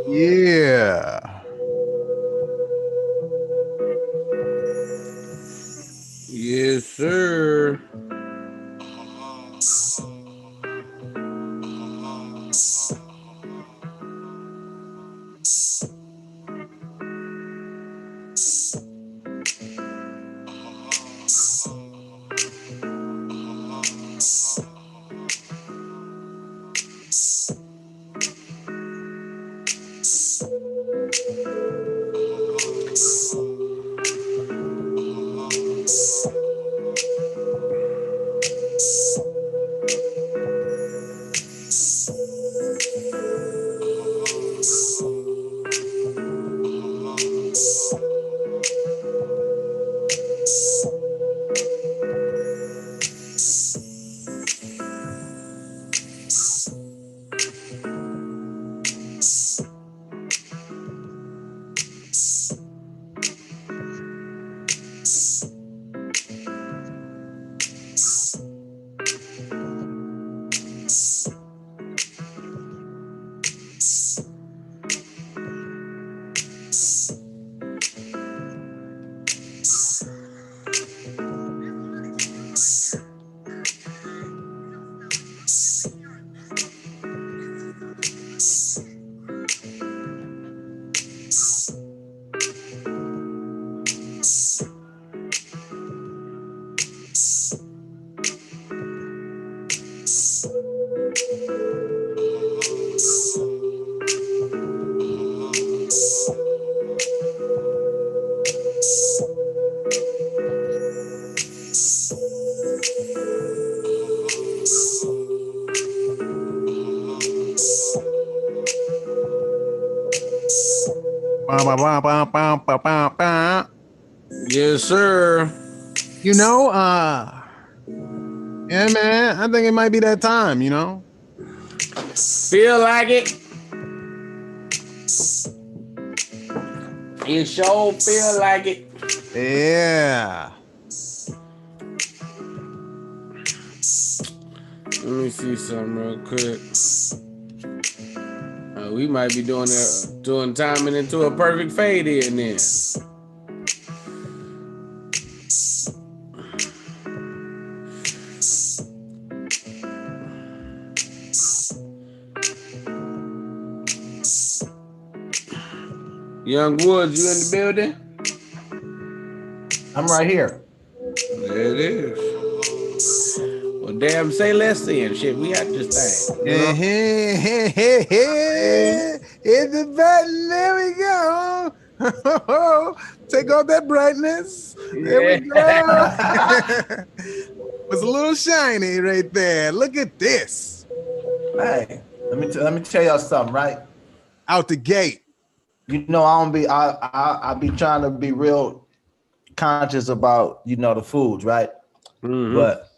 Yeah. Yes, sir. Bah, bah, bah, bah, bah, bah, bah, bah. Yes, sir. You know, Yeah, man. I think it might be that time, you know? Feel like it. You sure feel like it. Yeah. Let me see something real quick. We might be doing timing into a perfect fade here and then. Young Woods, you in the building? I'm right here. There it is. Well, damn, say less then. Shit, we got this thing. You know? Hit the button. There we go. Take off that brightness. There we go. Was a little shiny right there. Look at this. Hey, let me tell y'all something, right? Out the gate. You know, I be trying to be real conscious about, you know, the foods, right? Mm-hmm. But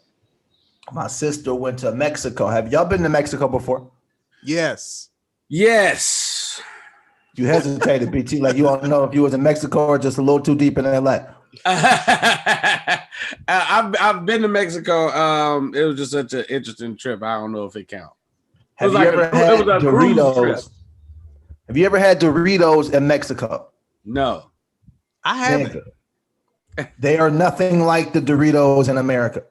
my sister went to Mexico. Have y'all been to Mexico before? Yes. Yes. You hesitated, BT, like you don't know if you was in Mexico or just a little too deep in LA. I've been to Mexico. It was just such an interesting trip. I don't know if it counts. Have you ever had Doritos? Have you ever had Doritos in Mexico? No. I haven't. They are nothing like the Doritos in America.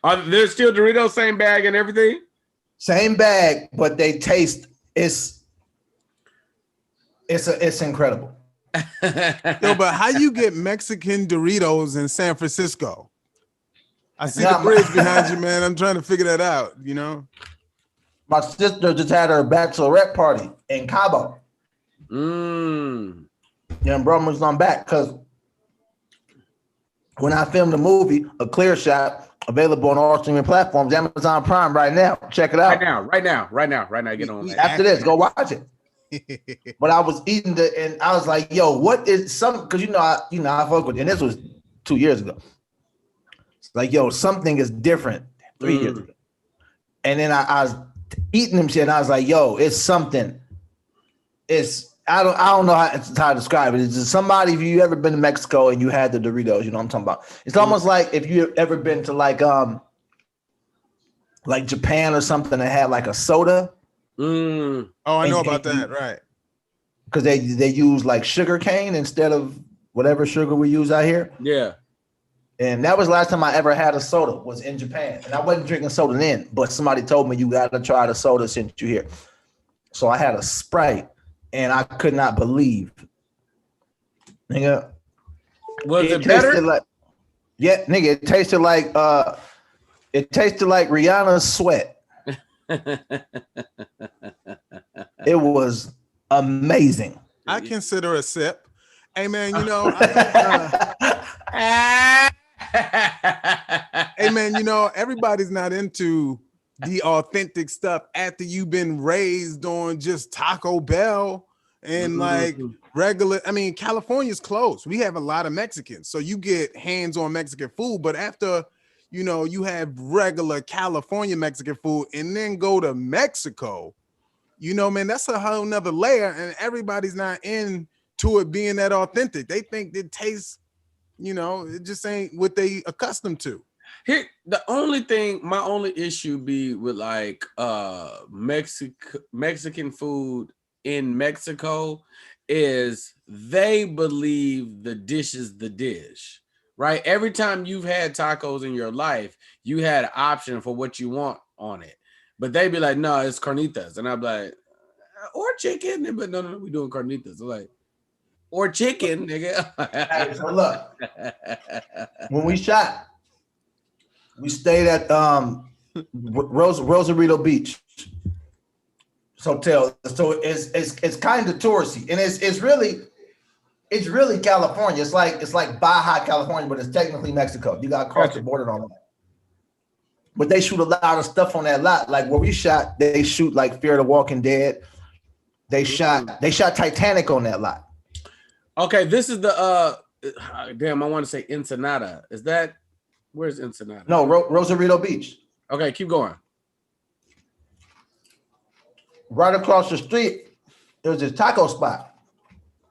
Are there still Doritos, same bag and everything? Same bag, but they taste it's incredible. Yo, but how you get Mexican Doritos in San Francisco? I see the bridge behind you, man. I'm trying to figure that out, you know? My sister just had her bachelorette party in Cabo. And Brahma's on back because when I filmed the movie, A Clear Shot, available on all streaming platforms, Amazon Prime right now. Check it out. Right now. Get on that. After this, go watch it. But I was eating and I was like, yo, what is some, because I fuck with you, and this was 2 years ago. It's like, yo, something is different 3 years ago. And then I was eating them shit, and I was like, yo, it's something. I don't know how to describe it. It's just somebody, if you ever been to Mexico and you had the Doritos, you know what I'm talking about. It's almost like if you ever been to like Japan or something that had like a soda. Oh, I know about that, right? Because they use like sugar cane instead of whatever sugar we use out here. Yeah. And that was the last time I ever had a soda, was in Japan. And I wasn't drinking soda then, but somebody told me you got to try the soda since you're here. So I had a Sprite, and I could not believe. Nigga. Was it better? Nigga, it tasted like Rihanna's sweat. It was amazing. I consider a sip. Hey man, hey man, everybody's not into the authentic stuff after you've been raised on just Taco Bell and like regular. I mean, California's close. We have a lot of Mexicans, so you get hands on Mexican food. But after you have regular California Mexican food and then go to Mexico, man, that's a whole nother layer, and everybody's not into it being that authentic. They think it tastes, it just ain't what they accustomed to. Here, my only issue be with like Mexican food in Mexico is they believe the dish is the dish, right? Every time you've had tacos in your life, you had an option for what you want on it, but they be like, no, it's carnitas, and I'm like, or chicken, but no, we doing carnitas. I'm like, or chicken, nigga. Hey, so look, when we shot, we stayed at Rosarito Beach Hotel. So it's kind of touristy, and it's really California. It's like Baja, California, but it's technically Mexico. You got to cross the border on that. But they shoot a lot of stuff on that lot. Like where we shot, they shoot like Fear the Walking Dead. They shot Titanic on that lot. Okay, this is the damn, I want to say Ensenada. Is that Where's Ensenada? No, Rosarito Beach. Okay, keep going. Right across the street, there was this taco spot.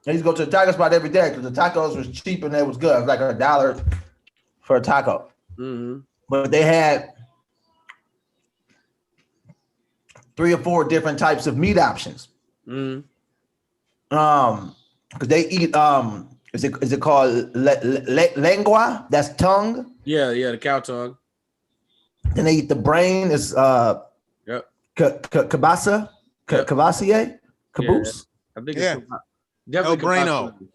I used to go to the taco spot every day because the tacos was cheap and it was good. It was like $1 for a taco. Mm-hmm. But they had 3 or 4 different types of meat options. Mm-hmm. Because they eat is it called lengua? That's tongue. Yeah, the cow tongue. Then they eat the brain. Is Yep. Cabasa, Yep. Cavassier, caboose. I think Yeah. it's definitely El Breno. Cabasa.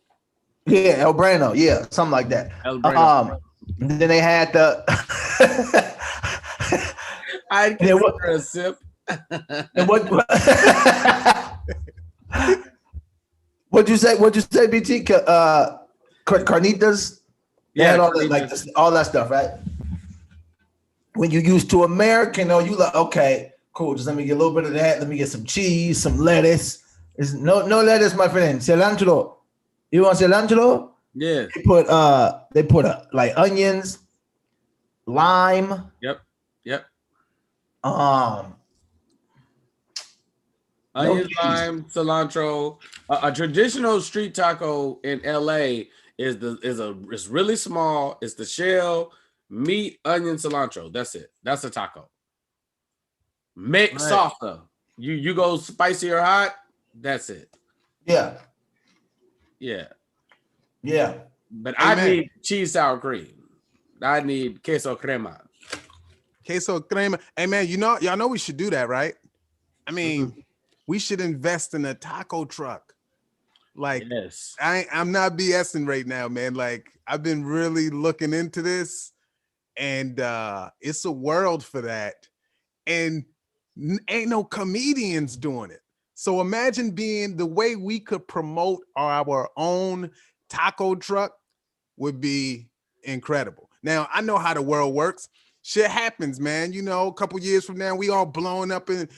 Yeah, El Breno. Yeah, something like that. El Breno. And then they had the. I'd Yeah, what- consider a sip. And what'd you say? What'd you say, BT? Carnitas. They had all that, like all that stuff, right? When you used to American, you like, okay, cool. Just let me get a little bit of that. Let me get some cheese, some lettuce. It's no lettuce, my friend. Cilantro. You want cilantro? Yeah. They put like onions, lime. Yep. Onions, cheese. lime, cilantro. A traditional street taco in LA is really small. It's the shell, meat, onion, cilantro. That's it. That's a taco. Make Right. softer. You go spicy or hot. That's it. Yeah. Yeah. But I Amen. need cheese sour cream. I need queso crema. Queso crema. Hey man, y'all know we should do that, right? I mean, we should invest in a taco truck. Like, Yes. I'm not BSing right now, man. Like, I've been really looking into this, and it's a world for that. And ain't no comedians doing it. So imagine being the way we could promote our own taco truck would be incredible. Now, I know how the world works. Shit happens, man. A couple years from now, we all blowing up in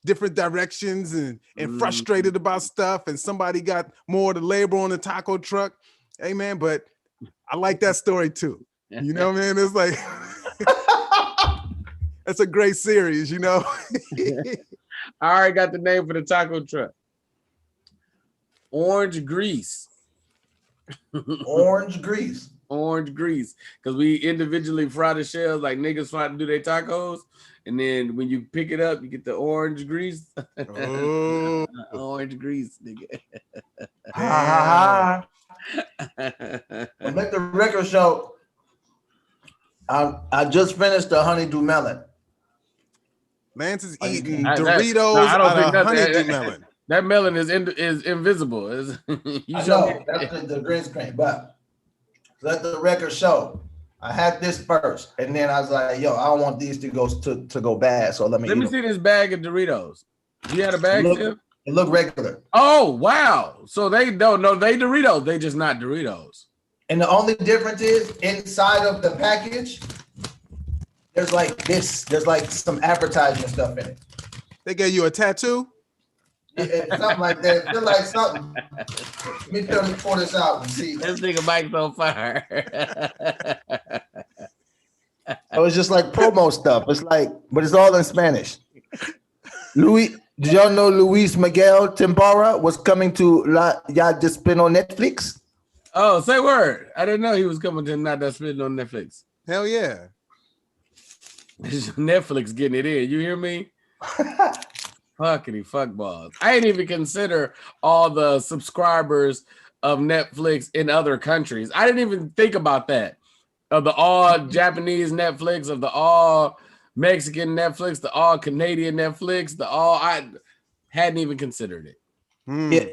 different directions and frustrated about stuff, and somebody got more of the labor on the taco truck. Hey, man, but I like that story too. You know, man? It's like, that's a great series, I already got the name for the taco truck. Orange grease. Orange grease. Orange grease. Because we individually fry the shells like niggas fry to do their tacos. And then when you pick it up, you get the orange grease. Oh. Orange grease, nigga. Ha Well, make the record show. I just finished the honeydew melon. Lance is Oh, you eating can't. Doritos No, I don't think out of that- honeydew melon. That melon is invisible. You I show know me. that's the green screen, but let the record show. I had this first, and then I was like, "Yo, I don't want these to go bad." So let me Let me eat see them. this bag of Doritos. You had a bag, Look- Tim? It look regular, Oh, wow. So they don't know they Doritos. They just not Doritos. and the only difference is inside of the package. There's like this. There's like some advertising stuff in it. They gave you a tattoo? Something like that. It feel like something. Let me pour this out and see. This nigga Mike's on fire. Oh, it's just like promo stuff. It's like, but it's all in Spanish. Did y'all know Luis Miguel Timbara was coming to La Ya Despin on Netflix? Oh, say word. I didn't know he was coming to Not That Spitting on Netflix. Hell yeah. Netflix getting it in. You hear me? Fuckity fuck balls. I ain't even consider all the subscribers of Netflix in other countries. I didn't even think about that. Of the all Japanese Netflix, of the all Mexican Netflix, the all Canadian Netflix, I hadn't even considered it. Yeah,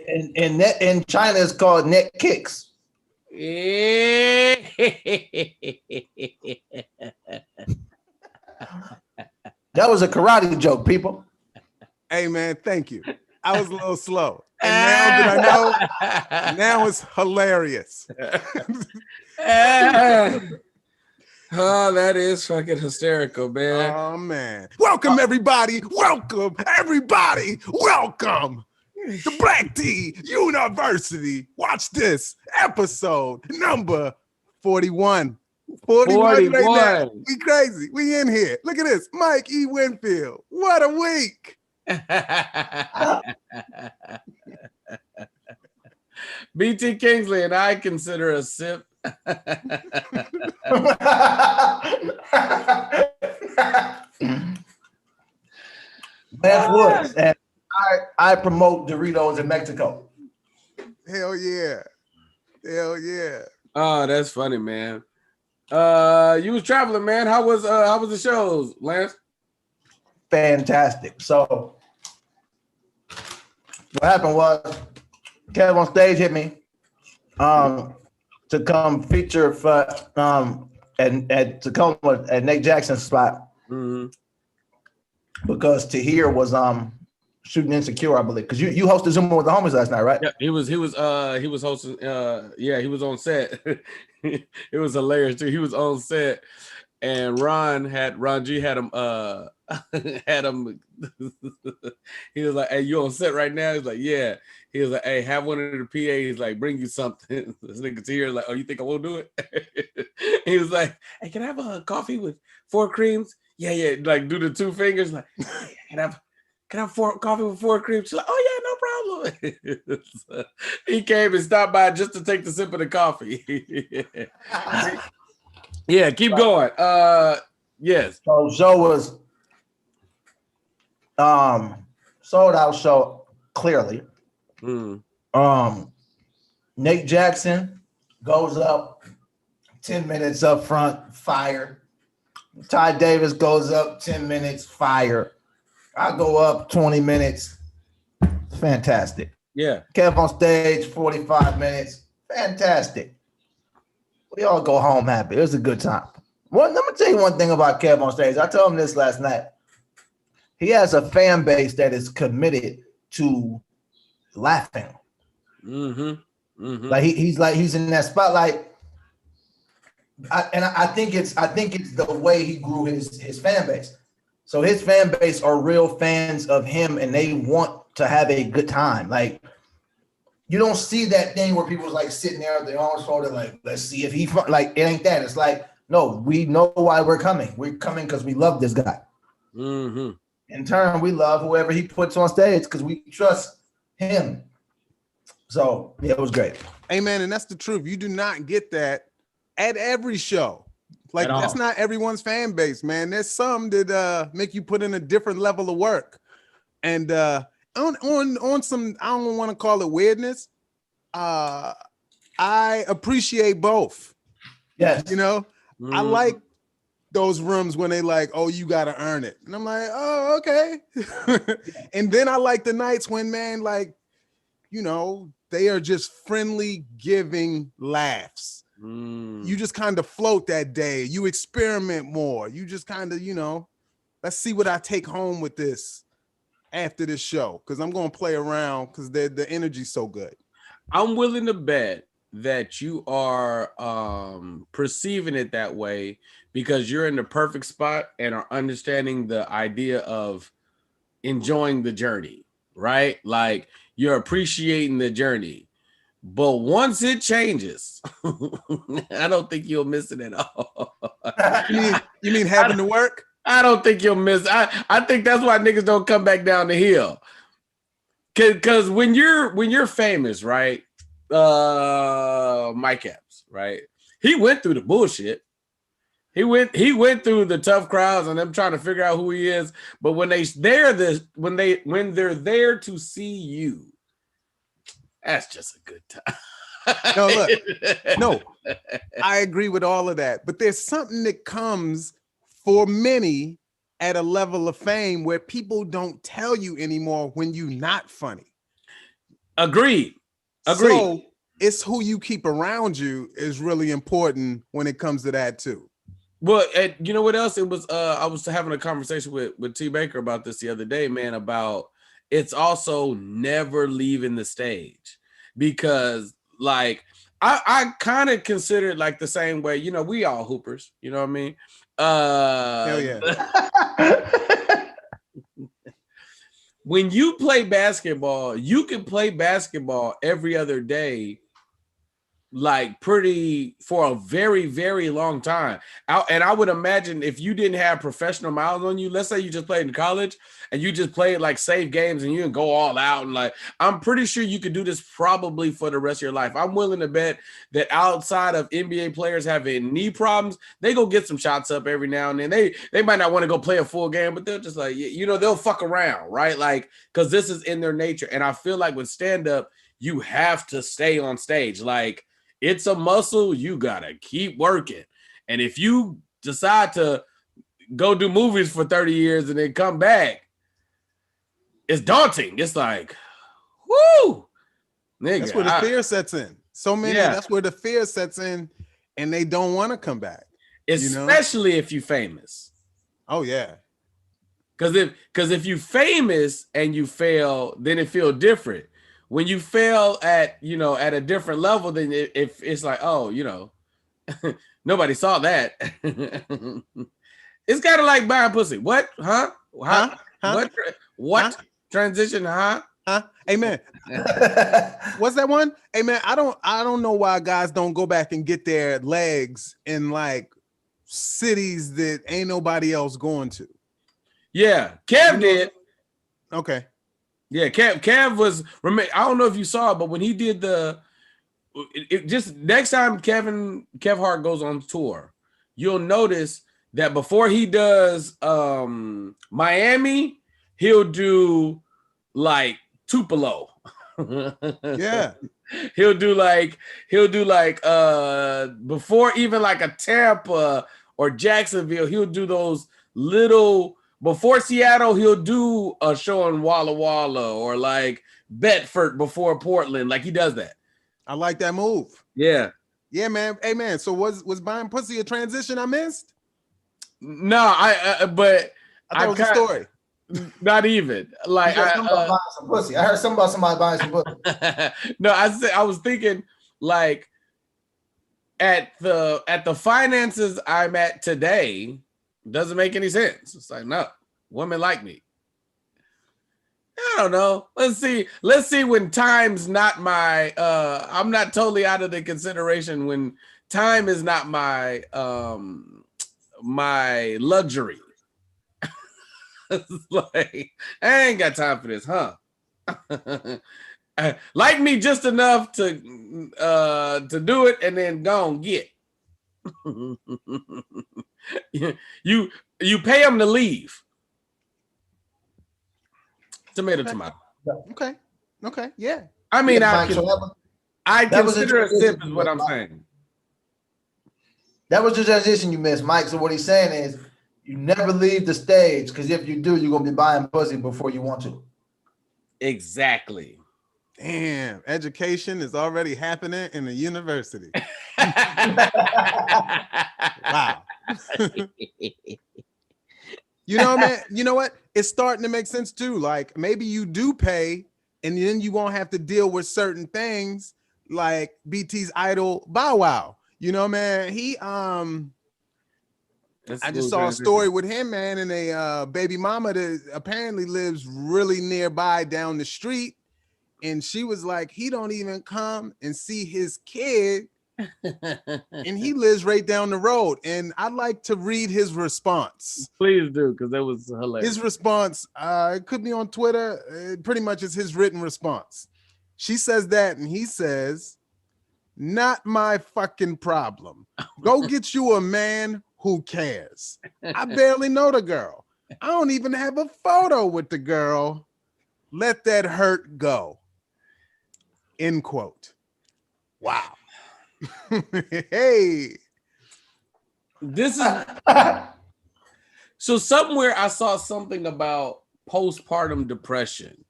and net in China it's called Net Kicks. That was a karate joke, people. Hey, man, thank you. I was a little slow. And now that I know, now it's hilarious. Oh, that is fucking hysterical, man. Oh, man. Welcome, everybody. Welcome, everybody. Welcome to Black Tea University. Watch this episode number 41. 41 right now. 41. We crazy. We in here. Look at this. Mike E. Winfield. What a week. BT Kingsley and I consider a sip. Lance Woods, and I promote Doritos in Mexico. Hell yeah. Hell yeah. Oh, that's funny, man. You was traveling, man. How was the shows, Lance? Fantastic. So what happened was Kev on stage hit me to come feature for at Tacoma at Nate Jackson's spot. Mm-hmm. Because Tahir was shooting Insecure, I believe. Because you hosted Zoom with the homies last night, right? Yeah, he was hosting. Yeah, he was on set. It was hilarious too. He was on set, and Ron G had him had him. He was like, "Hey, you on set right now?" He's like, "Yeah." He was like, "Hey, have one of the PAs like bring you something." This nigga's here like, "Oh, you think I won't do it?" He was like, "Hey, can I have a coffee with 4 creams?" Yeah, like do the 2 fingers, like, hey, can I have coffee with 4 creams? She's like, oh yeah, no problem. So he came and stopped by just to take the sip of the coffee. Yeah, keep going. Yes. So show was sold out show clearly. Nate Jackson goes up 10 minutes up front, fire. Ty Davis goes up 10 minutes, fire. I go up 20 minutes, fantastic. Yeah. Kev on stage, 45 minutes, fantastic. We all go home happy. It was a good time. Let me tell you one thing about Kev on stage. I told him this last night. He has a fan base that is committed to laughing. Mm-hmm. Mm-hmm. Like he's in that spotlight. I think it's the way he grew his fan base. So his fan base are real fans of him, and they want to have a good time. Like you don't see that thing where people's like sitting there with their arms folded, like let's see if he like it ain't that. It's like no, we know why we're coming. We're coming because we love this guy. Mm-hmm. In turn, we love whoever he puts on stage because we trust him. So yeah, it was great. Hey man, and that's the truth. You do not get that at every show. Like that's not everyone's fan base, man. There's some that make you put in a different level of work. And on some, I don't want to call it weirdness. I appreciate both. Yes. You know, I like those rooms when they like, oh, you gotta earn it. And I'm like, oh, okay. And then I like the nights when, man, like, you know, they are just friendly, giving laughs. You just kind of float that day. You experiment more. You just kind of, you know, let's see what I take home with this after this show. Cause I'm going to play around because the energy's so good. I'm willing to bet that you are perceiving it that way because you're in the perfect spot and are understanding the idea of enjoying the journey, right? Like you're appreciating the journey. But once it changes, I don't think you'll miss it at all. You mean having to work? I don't think you'll miss. I think that's why niggas don't come back down the hill. Cause when you're famous, right? Mike Epps, right? He went through the bullshit. He went through the tough crowds and them trying to figure out who he is. But when they're there to see you, that's just a good time. No, look, no, I agree with all of that. But there's something that comes for many at a level of fame where people don't tell you anymore when you're not funny. Agreed. So it's who you keep around you is really important when it comes to that too. Well, and you know what else? It was I was having a conversation with T Baker about this the other day, man, about it's also never leaving the stage because like I kind of consider it like the same way, you know, we all hoopers, you know what I mean? Hell yeah. When you play basketball, you can play basketball every other day like pretty for a very, very long time. And I would imagine if you didn't have professional miles on you, let's say you just played in college and you just played like safe games and you can go all out, and like, I'm pretty sure you could do this probably for the rest of your life. I'm willing to bet that outside of NBA players having knee problems, they go get some shots up every now and then. They might not want to go play a full game, but they'll just like, you know, they'll fuck around, right? Like, because this is in their nature. And I feel like with stand-up, you have to stay on stage. Like, it's a muscle, you gotta keep working. And if you decide to go do movies for 30 years and then come back, it's daunting. It's like, whoo, nigga. That's where the fear sets in. So many, that's where the fear sets in, and they don't want to come back. Especially if you're famous. Oh, yeah. Because if you famous and you fail, then it feels different. When you fail at, you know, at a different level, then if it's like, oh, you know, nobody saw that. It's kind of like buying pussy. What? Huh? What? Transition? Huh? Hey man, what's that one? Hey man, I don't know why guys don't go back and get their legs in like cities that ain't nobody else going to. Yeah, Kev did. Okay. Yeah, Kev was. I don't know if you saw it, but when he did just next time Kev Hart goes on tour, you'll notice that before he does Miami, he'll do like Tupelo. Yeah. He'll do like before even like a Tampa or Jacksonville, he'll do those little. Before Seattle, he'll do a show in Walla Walla or like Bedford before Portland. Like, he does that. I like that move. Yeah. Yeah, man. Hey, man. So was buying pussy a transition I missed? No, but I thought it was a story. Not even. Like, I heard something about somebody buying some pussy. No, I was thinking like at the finances I'm at today. Doesn't make any sense. It's like, no, women like me. I don't know. Let's see when time's not my I'm not totally out of the consideration when time is not my my luxury. It's like, I ain't got time for this, huh? Like me just enough to do it and then go and get. You pay them to leave. Tomato. Okay. Yeah. I mean, I consider a sip is what I'm saying. That was the transition you missed, Mike. So what he's saying is you never leave the stage, because if you do, you're gonna be buying pussy before you want to. Exactly. Damn, education is already happening in the university. Wow. You know, man, you know what? It's starting to make sense too. Like, maybe you do pay and then you won't have to deal with certain things like BT's idol Bow Wow. You know, man, I just saw a story with him, man, and a baby mama that apparently lives really nearby down the street. And she was like, he don't even come and see his kid. And he lives right down the road. And I'd like to read his response. Please do, because that was hilarious. His response, it could be on Twitter. It pretty much is his written response. She says that, and he says, not my fucking problem. Go get you a man who cares. I barely know the girl. I don't even have a photo with the girl. Let that hurt go. End quote. Wow. Hey. This is so somewhere I saw something about postpartum depression.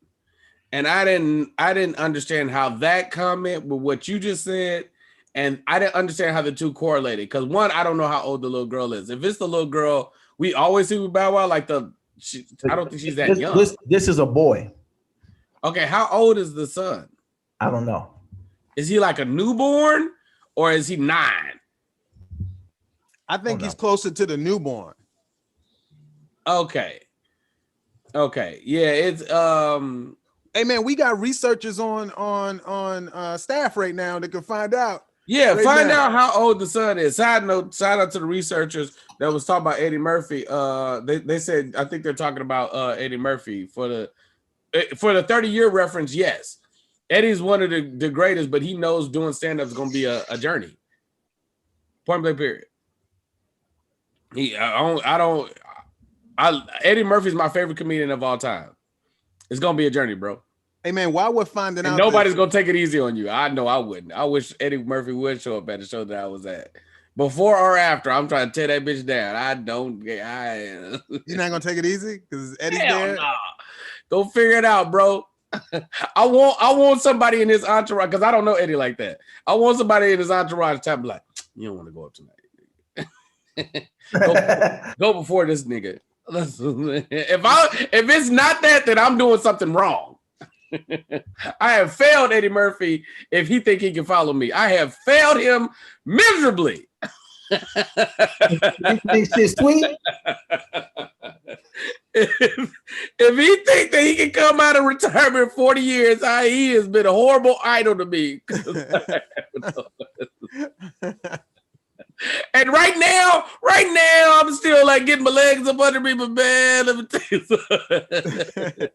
And I didn't understand how that comment with what you just said, and I didn't understand how the two correlated. Because one, I don't know how old the little girl is. If it's the little girl, we always see with Bow Wow, like I don't think she's that young. This is a boy. Okay, how old is the son? I don't know. Is he like a newborn or is he 9? I think he's closer to the newborn. Okay. Yeah, it's hey man, we got researchers on staff right now that can find out Yeah, Straight find down. out how old the son is. Side note, shout out to the researchers that was talking about Eddie Murphy. They said I think they're talking about Eddie Murphy for the 30-year reference. Yes, Eddie's one of the greatest, but he knows doing stand-up is going to be a journey. Point blank period. Eddie Murphy's my favorite comedian of all time. It's going to be a journey, bro. Hey man, while we're finding And out, nobody's gonna take it easy on you. I know I wouldn't. I wish Eddie Murphy would show up at the show that I was at. Before or after, I'm trying to tear that bitch down. You're not gonna take it easy because Eddie's Hell there. nah. Go figure it out, bro. I want somebody in his entourage because I don't know Eddie like that. I want somebody in his entourage to be like, you don't want to go up tonight. go before this nigga. If it's not that, then I'm doing something wrong. I have failed Eddie Murphy if he think he can follow me. I have failed him miserably. You think shit's sweet? If he think that he can come out of retirement 40 years, he has been a horrible idol to me. And right now, I'm still like getting my legs up under me, but man, let me tell you something.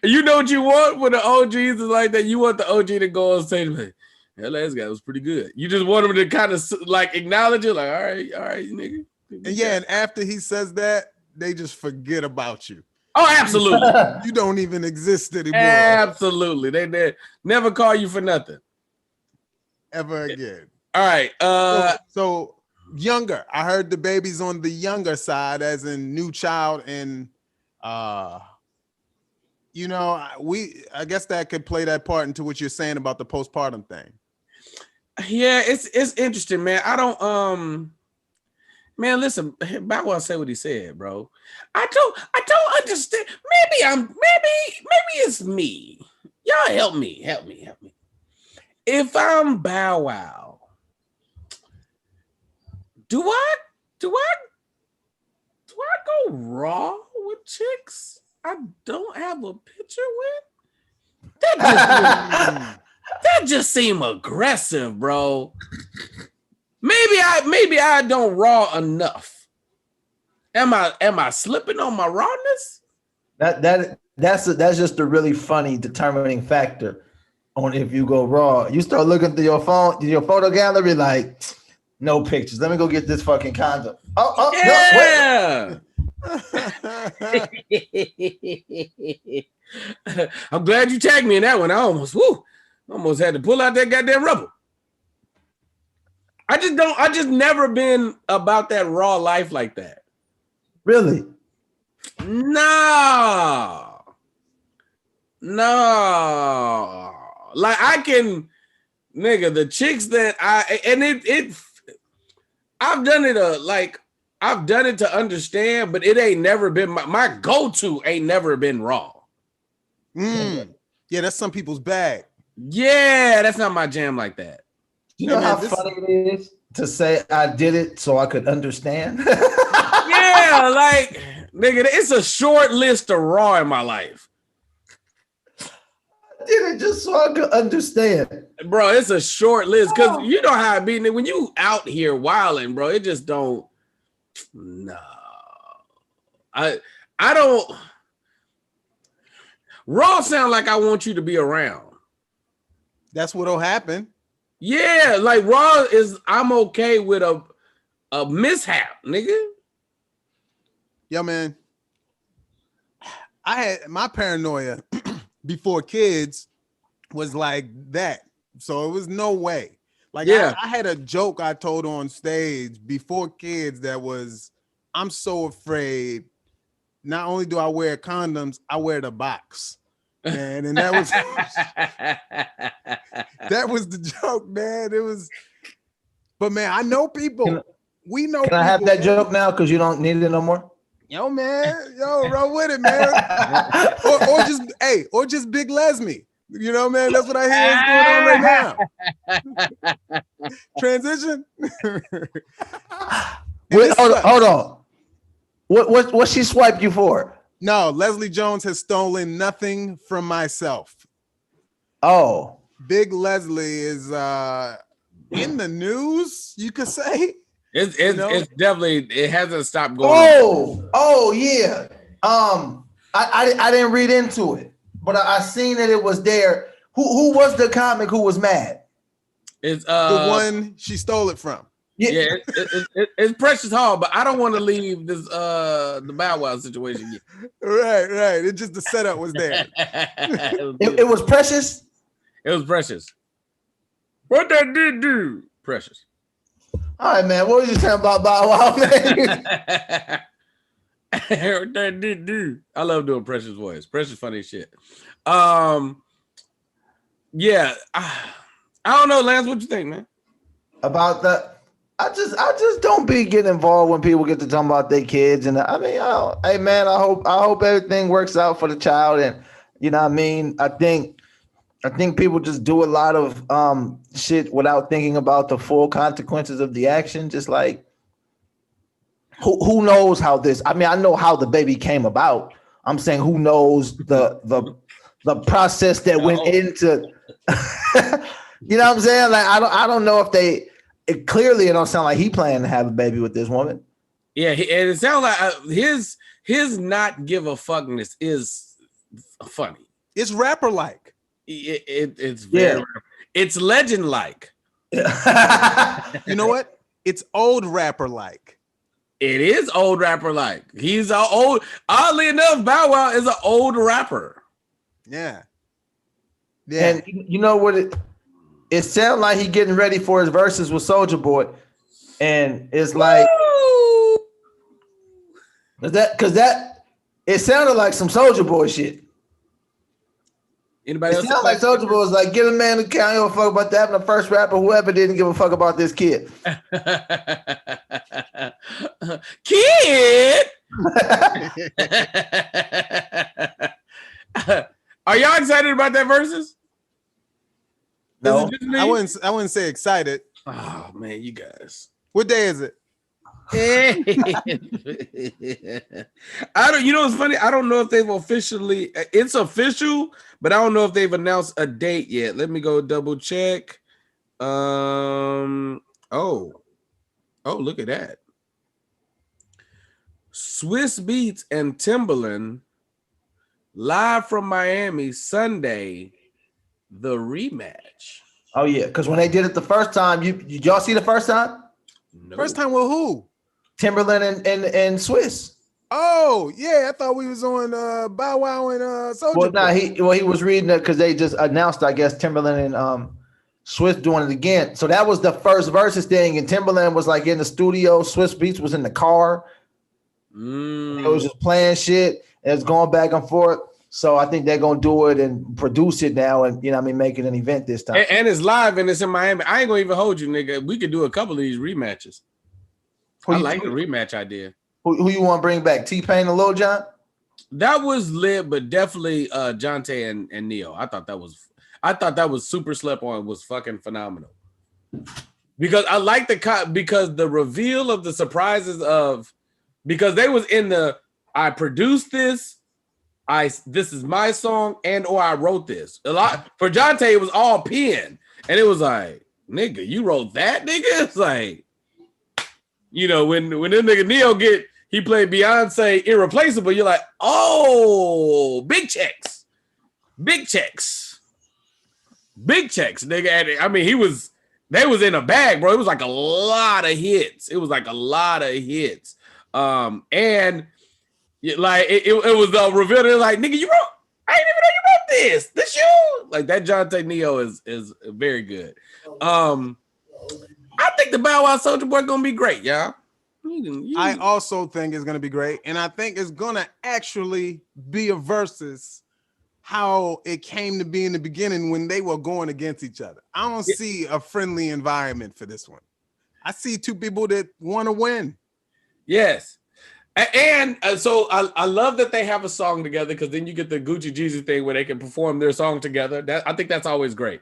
You know what you want when the OGs is like that? You want the OG to go and say to me, that last guy was pretty good. You just want him to kind of like acknowledge it, like, all right, nigga. And yeah, and after he says that, they just forget about you. Oh, absolutely. You don't even exist anymore. Absolutely. They never call you for nothing. Ever again. All right. So younger. I heard the baby's on the younger side, as in new child, and I guess that could play that part into what you're saying about the postpartum thing. Yeah, it's interesting, man. I don't man, listen, Bow Wow say what he said, bro. I don't understand. Maybe it's me. Y'all help me. If I'm Bow Wow, do I go raw with chicks I don't have a picture with? That just seem aggressive, bro. Maybe I don't raw enough. Am I slipping on my rawness? That's just a really funny determining factor on if you go raw. You start looking through your phone, your photo gallery, like no pictures. Let me go get this fucking condom. Yeah. No, I'm glad you tagged me in that one. I almost had to pull out that goddamn rubber. I just never been about that raw life like that. really? No. Like I can, nigga, the chicks that I've done it to understand, but it ain't never been my go-to ain't never been raw. Yeah, that's some people's bag. Yeah, that's not my jam like that. You know how funny it is to say I did it so I could understand? Yeah, like, nigga, it's a short list of raw in my life. I did it just so I could understand. Bro, it's a short list because you know how it be. When you out here wilding, bro, it just don't. No. I don't. Raw sound like I want you to be around. That's what'll happen. Yeah, like raw is I'm okay with a mishap, nigga. Yo, man. I had my paranoia before kids was like that. So it was no way. Like I had a joke I told on stage before kids that was, I'm so afraid. Not only do I wear condoms, I wear the box. Man, and that was the joke, man. It was, but man, I know people. We know. Can I have that joke now? Because you don't need it no more. Yo, man, roll with it, man. or just Big Lesme. You know, man, that's what I hear is going on right now. Transition. Wait, hold on. What she swiped you for? No, Leslie Jones has stolen nothing from myself. Oh. Big Leslie is in the news, you could say. It's definitely, it hasn't stopped going. Oh yeah. I didn't read into it, but I seen that it was there. Who was the comic who was mad? It's The one she stole it from. Yeah, it's Precious Hall, but I don't want to leave this the Bow Wow situation yet. Right. It just the setup was there. It was Precious. It was Precious. What that did do, Precious. All right, man. What was you talking about Bow Wow, man? What that did do. I love doing Precious voice. Precious funny shit. Yeah. I don't know, Lance. What you think, man? About that. I just don't be getting involved when people get to talk about their kids. And I mean, hey man, I hope everything works out for the child. And you know what I mean? I think people just do a lot of shit without thinking about the full consequences of the action. Just like who knows how this, I mean, I know how the baby came about. I'm saying who knows the process that went into you know what I'm saying? Like I don't know if it don't sound like he planned to have a baby with this woman. Yeah, and it sounds like his not give a fuckness is funny. It's rapper like. It's very it's legend like. You know what? It's old rapper like. It is old rapper like. He's an old. Oddly enough, Bow Wow is an old rapper. Yeah. And you know what? It sounds like he getting ready for his verses with Soulja Boy, and it's like that it sounded like some Soulja Boy shit. Anybody else? It sounds like Soulja Boy was like, get a man who can't give a fuck about that. And the first rapper whoever didn't give a fuck about this kid. Kid. Are y'all excited about that versus? No, I wouldn't say excited. Oh man, you guys. What day is it? I don't. You know what's funny? I don't know if they've officially. It's official, but I don't know if they've announced a date yet. Let me go double check. Oh, look at that. Swiss Beats and Timbaland live from Miami Sunday. The rematch. Oh yeah, because when they did it the first time, did y'all see the first time? No. First time with who? Timberland and Swiss. Oh yeah, I thought we was on Bow Wow and Soulja Boy. He was reading it because they just announced, I guess, Timberland and Swiss doing it again. So that was the first versus thing, and Timberland was like in the studio. Swiss Beats was in the car. It was just playing shit. And it's going back and forth. So I think they're gonna do it and produce it now, and you know, what I mean, make it an event this time. And it's live and it's in Miami. I ain't gonna even hold you, nigga. We could do a couple of these rematches. I like the rematch idea. Who you want to bring back? T-Pain and Lil Jon? That was lit, but definitely Jonte and Neo. I thought that was super slept on, was fucking phenomenal. Because I like because the reveal of the surprises of, because they was in the, I produced this, this is my song, and or I wrote this. A lot for Jonte, it was all pen, and it was like, nigga, you wrote that, nigga? It's like, you know, when them nigga Neo he played Beyonce Irreplaceable, you're like, oh, big checks, nigga. I mean, they was in a bag, bro. It was like a lot of hits. And like it was revealed. It was like, nigga, you wrote. I didn't even know you wrote this. This you? Like that Jonte Neo is very good. I think the Bow Wow Soulja Boy gonna be great, y'all. I also think it's gonna be great, and I think it's gonna actually be a versus how it came to be in the beginning when they were going against each other. I don't see a friendly environment for this one. I see two people that want to win. Yes. And so I love that they have a song together, because then you get the Gucci Jeezy thing where they can perform their song together. I think that's always great.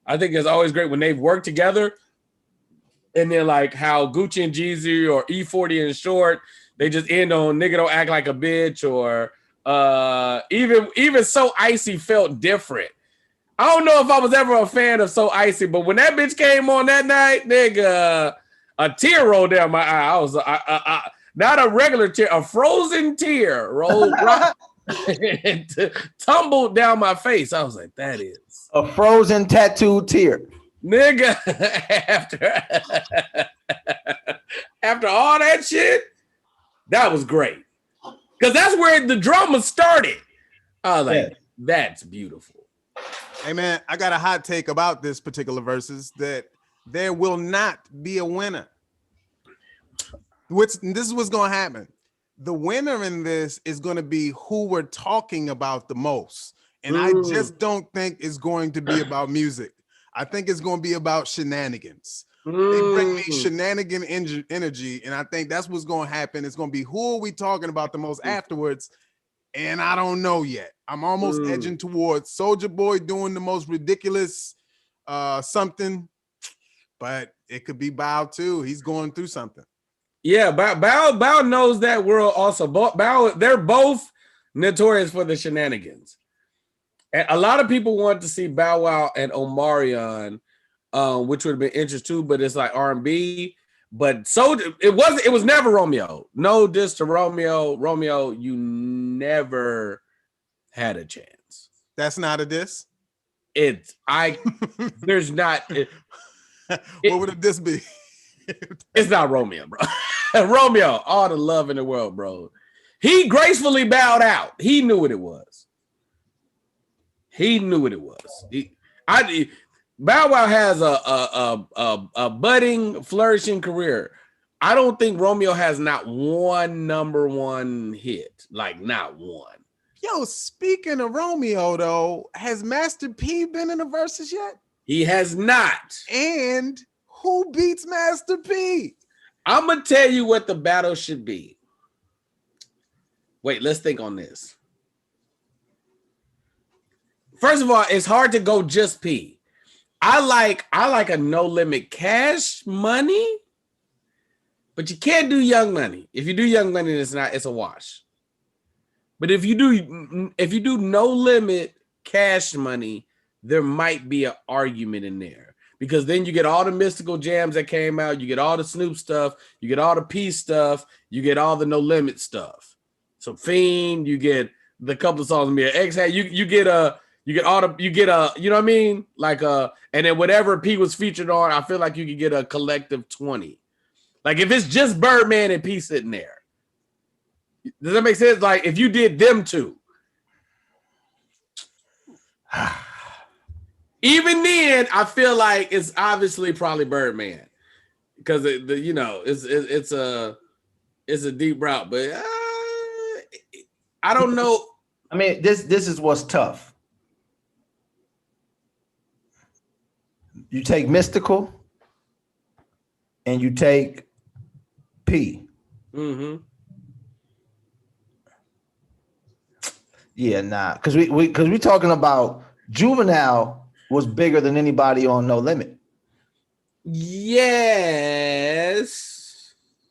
I think it's always great when they've worked together, and then like how Gucci and Jeezy or E40 and Short, they just end on nigga don't act like a bitch, or even So Icy felt different. I don't know if I was ever a fan of So Icy, but when that bitch came on that night, nigga, a tear rolled down my eye. I was not a regular tear, a frozen tear rolled tumbled down my face. I was like, that is a frozen tattooed tear. Nigga, after all that shit, that was great. Because that's where the drama started. I was like, that's beautiful. Hey man, I got a hot take about this particular verses that there will not be a winner. This is what's gonna happen. The winner in this is gonna be who we're talking about the most. And I just don't think it's going to be about music. I think it's gonna be about shenanigans. They bring me shenanigan energy, and I think that's what's gonna happen. It's gonna be who are we talking about the most afterwards. And I don't know yet. I'm almost edging towards Soulja Boy doing the most ridiculous something, but it could be Bow too. He's going through something. Yeah, Bow knows that world also. Bow, they're both notorious for the shenanigans. And a lot of people want to see Bow Wow and Omarion, which would have been interesting too, but it's like R&B. But it was never Romeo. No diss to Romeo. Romeo, you never had a chance. That's not a diss. There's not. What would a diss be? It's not Romeo, bro. Romeo, all the love in the world, bro. He gracefully bowed out. He knew what it was. Bow Wow has a budding, flourishing career. I don't think Romeo has not one number one hit, like not one. Yo, speaking of Romeo, though, has Master P been in the verses yet? He has not. And who beats Master P? I'm gonna tell you what the battle should be. Wait, let's think on this. First of all, it's hard to go just P. I like a No Limit Cash Money, but you can't do Young Money. If you do Young Money, it's a wash. But if you do No Limit Cash Money, there might be an argument in there because then you get all the mystical jams that came out, you get all the Snoop stuff, you get all the P stuff, you get all the No Limit stuff. So Fiend, you get the couple of songs Mia X had, you get a you know what I mean? Like and then whatever P was featured on, I feel like you could get a collective 20. Like if it's just Birdman and P sitting there. Does that make sense? Like if you did them two. Even then, I feel like it's obviously probably Birdman. Because it's a deep route, but I don't know. I mean, this is what's tough. You take Mystical and you take P. Mm-hmm. Yeah, nah. Because we talking about Juvenile was bigger than anybody on No Limit. Yes.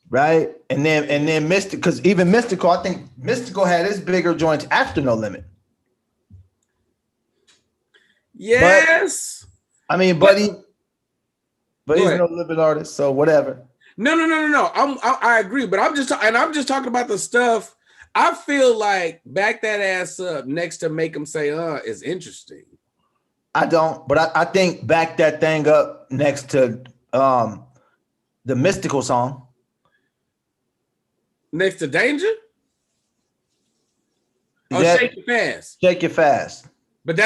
Right? And then Mystical, because even Mystical, I think Mystical had his bigger joints after No Limit. Yes. But he's No Limit artist, so whatever. No. I agree, but I'm just talking about the stuff. I feel like Back That Ass Up next to Make 'Em Say is interesting. I don't, but I think Back That Thing Up next to the Mystical song. Next to Danger? Oh, Shake It Fast. Shake It Fast. But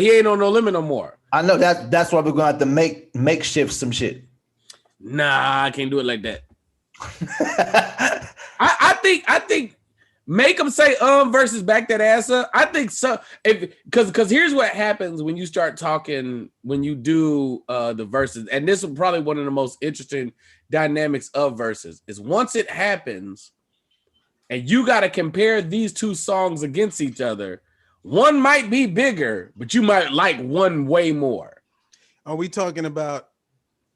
he ain't on No Limit no more. I know that's why we're gonna have to makeshift some shit. Nah, I can't do it like that. I think Make 'Em Say versus Back That Ass Up. I think so. Because here's what happens when you start talking, when you do the verses, and this is probably one of the most interesting dynamics of verses, is once it happens and you got to compare these two songs against each other, one might be bigger, but you might like one way more. Are we talking about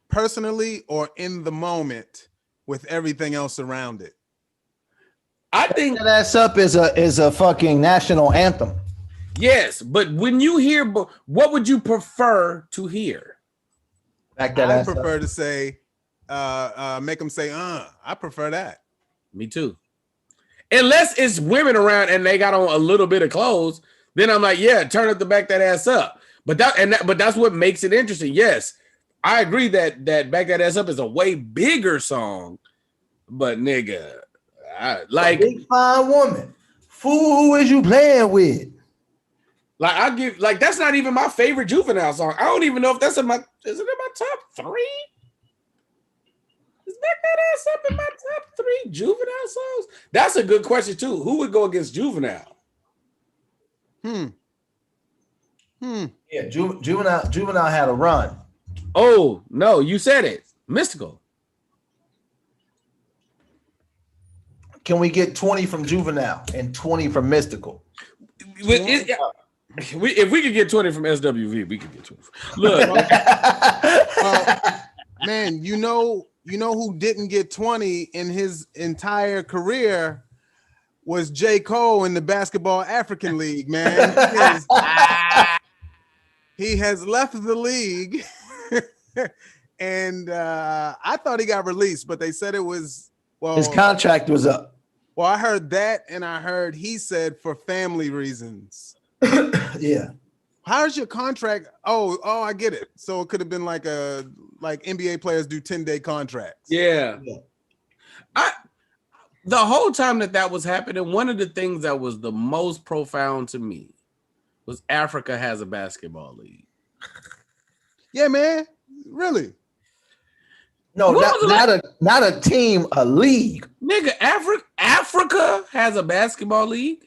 personally or in the moment with everything else around it? I think That Ass Up is a fucking national anthem. Yes, but when you hear, what would you prefer to hear? Back that I ass prefer up. to say, make them say, I prefer that. Me too. Unless it's women around and they got on a little bit of clothes, then I'm like, yeah, turn up the back that ass up. But that's what makes it interesting. Yes, I agree that back that ass up is a way bigger song, but nigga, like Big fine woman. Fool, who is you playing with? Like I give like that's not even my favorite Juvenile song. I don't even know if that's in my is it in my top 3? Is back that ass up in my top 3 Juvenile songs? That's a good question too. Who would go against Juvenile? Yeah, Juvenile had a run. Oh no, you said it. Mystical. Can we get 20 from Juvenile and 20 from Mystical? If we could get 20 from SWV, we could get 20. Look, man, you know who didn't get 20 in his entire career was J. Cole in the Basketball African League, man. He has left the league, and I thought he got released, but they said it was his contract was up. Well, I heard that, and I heard he said for family reasons. Yeah. How's your contract? Oh, I get it. So it could have been like NBA players do 10-day contracts. Yeah. The whole time that was happening, one of the things that was the most profound to me was Africa has a basketball league. Yeah, man. Really? No, not a team, a league. Nigga, Africa has a basketball league?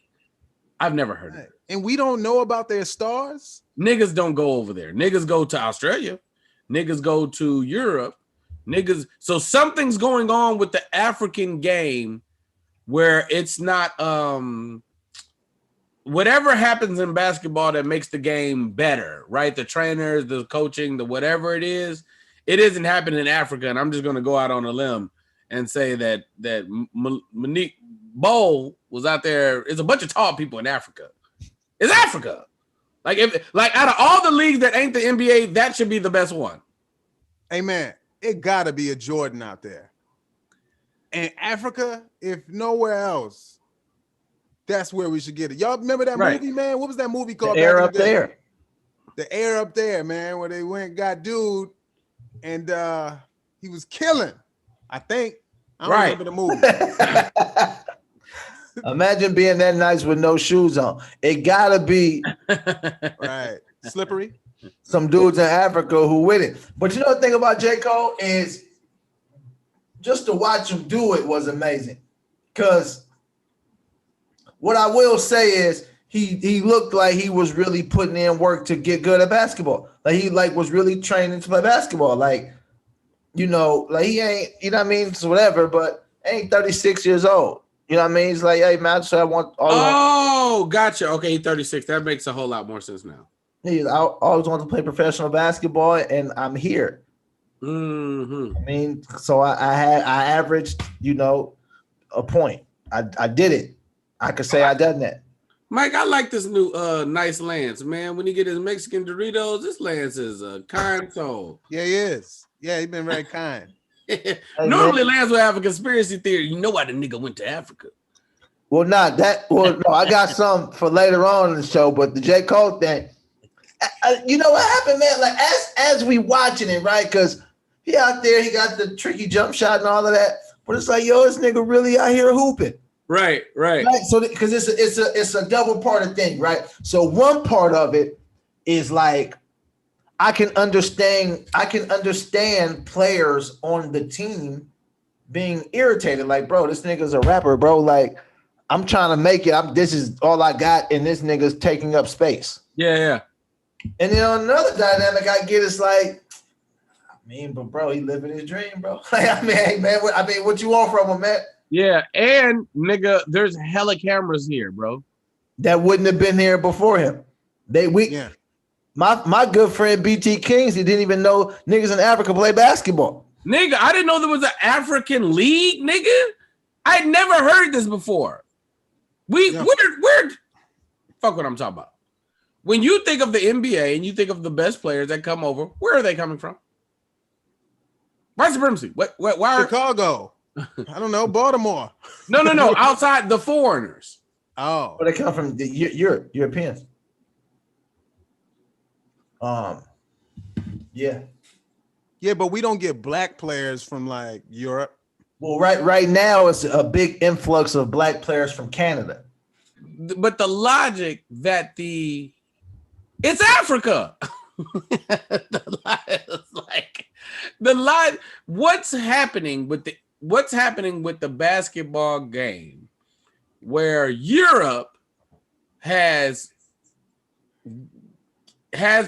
I've never heard of it. And we don't know about their stars? Niggas don't go over there. Niggas go to Australia. Niggas go to Europe. So something's going on with the African game where it's not whatever happens in basketball that makes the game better, right? The trainers, the coaching, the whatever it isn't happening in Africa. And I'm just going to go out on a limb and say that Monique Bowl was out there. It's a bunch of tall people in Africa. It's Africa. Like out of all the leagues that ain't the NBA, that should be the best one. Hey man, it gotta be a Jordan out there. And Africa, if nowhere else, that's where we should get it. Y'all remember that movie, man? What was that movie called? The Air Up There. The Air Up There, man, where they went and got dude, and he was killing. I think. I don't remember the movie. Imagine being that nice with no shoes on. It gotta be right, slippery. Some dudes in Africa who with it. But you know the thing about J. Cole is just to watch him do it was amazing. Because what I will say is he looked like he was really putting in work to get good at basketball. Like he was really training to play basketball. Like he ain't, you know what I mean? So whatever, but ain't 36 years old. You know what I mean? He's like, hey, man, so I want all. Oh, gotcha. Okay, 36. That makes a whole lot more sense now. I always wanted to play professional basketball, and I'm here. Mm-hmm. I mean, so I averaged, a point. I did it. I could say I done that. Mike, I like this new nice Lance, man. When he get his Mexican Doritos, this Lance is a kind soul. Yeah, he is. Yeah, he's been very kind. Normally, Lance will have a conspiracy theory. You know why the nigga went to Africa? Well, not that. Well, no, I got some for later on in the show, but the J. Cole thing. You know what happened, man? Like as we watching it, right? Because he out there, he got the tricky jump shot and all of that. But it's like, yo, this nigga really out here hooping. Right. So because it's a double part of thing, right? So one part of it is like I can understand players on the team being irritated. Like, bro, this nigga's a rapper, bro. Like, I'm trying to make it. This is all I got, and this nigga's taking up space. Yeah. And then on another dynamic I get is like, but bro, he living his dream, bro. Like, hey, man, what you want from him, man? Yeah, and nigga, there's hella cameras here, bro. That wouldn't have been here before him. My good friend BT Kings, he didn't even know niggas in Africa play basketball. Nigga, I didn't know there was an African league, nigga. I had never heard this before. We're fuck what I'm talking about. When you think of the NBA and you think of the best players that come over, where are they coming from? White supremacy. Why are Chicago? I don't know. Baltimore. no outside the foreigners? Oh, But they come from the Europeans. Yeah. yeah, but we don't get black players from like Europe. Well, right now it's a big influx of black players from Canada. But the logic that it's Africa. What's happening with the basketball game where Europe has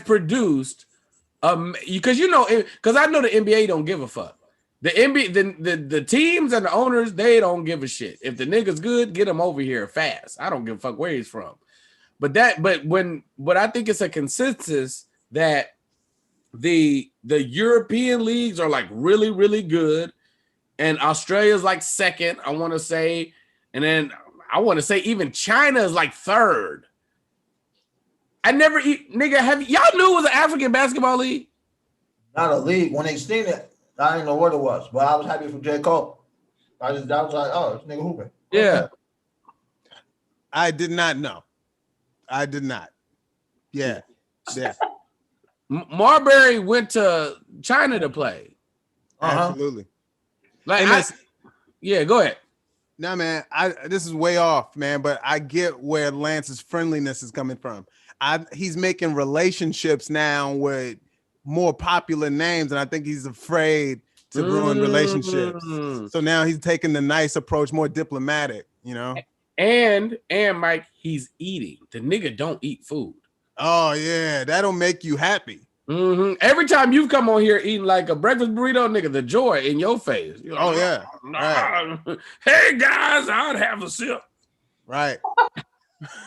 produced because I know the NBA don't give a fuck. The NBA, the teams and the owners, they don't give a shit. If the nigga's good, get him over here fast. I don't give a fuck where he's from. But I think it's a consensus that the European leagues are like really, really good, and Australia's like second, I want to say, and then I want to say even China is like third. Nigga, y'all knew it was an African basketball league? Not a league. When they seen it, I didn't know what it was, but I was happy for J. Cole. I was like, oh, this nigga hooping. Yeah. Okay. I did not know. I did not. Yeah. Yeah. Marbury went to China to play. Absolutely. Yeah, go ahead. No, man, this is way off, man, but I get where Lance's friendliness is coming from. He's making relationships now with more popular names, and I think he's afraid to ruin relationships. So now he's taking the nice approach, more diplomatic, And Mike, he's eating. The nigga don't eat food. Oh yeah, that'll make you happy. Mm-hmm. Every time you come on here eating like a breakfast burrito, nigga, the joy in your face. You're like, yeah. Right. Hey guys, I'd have a sip. Right.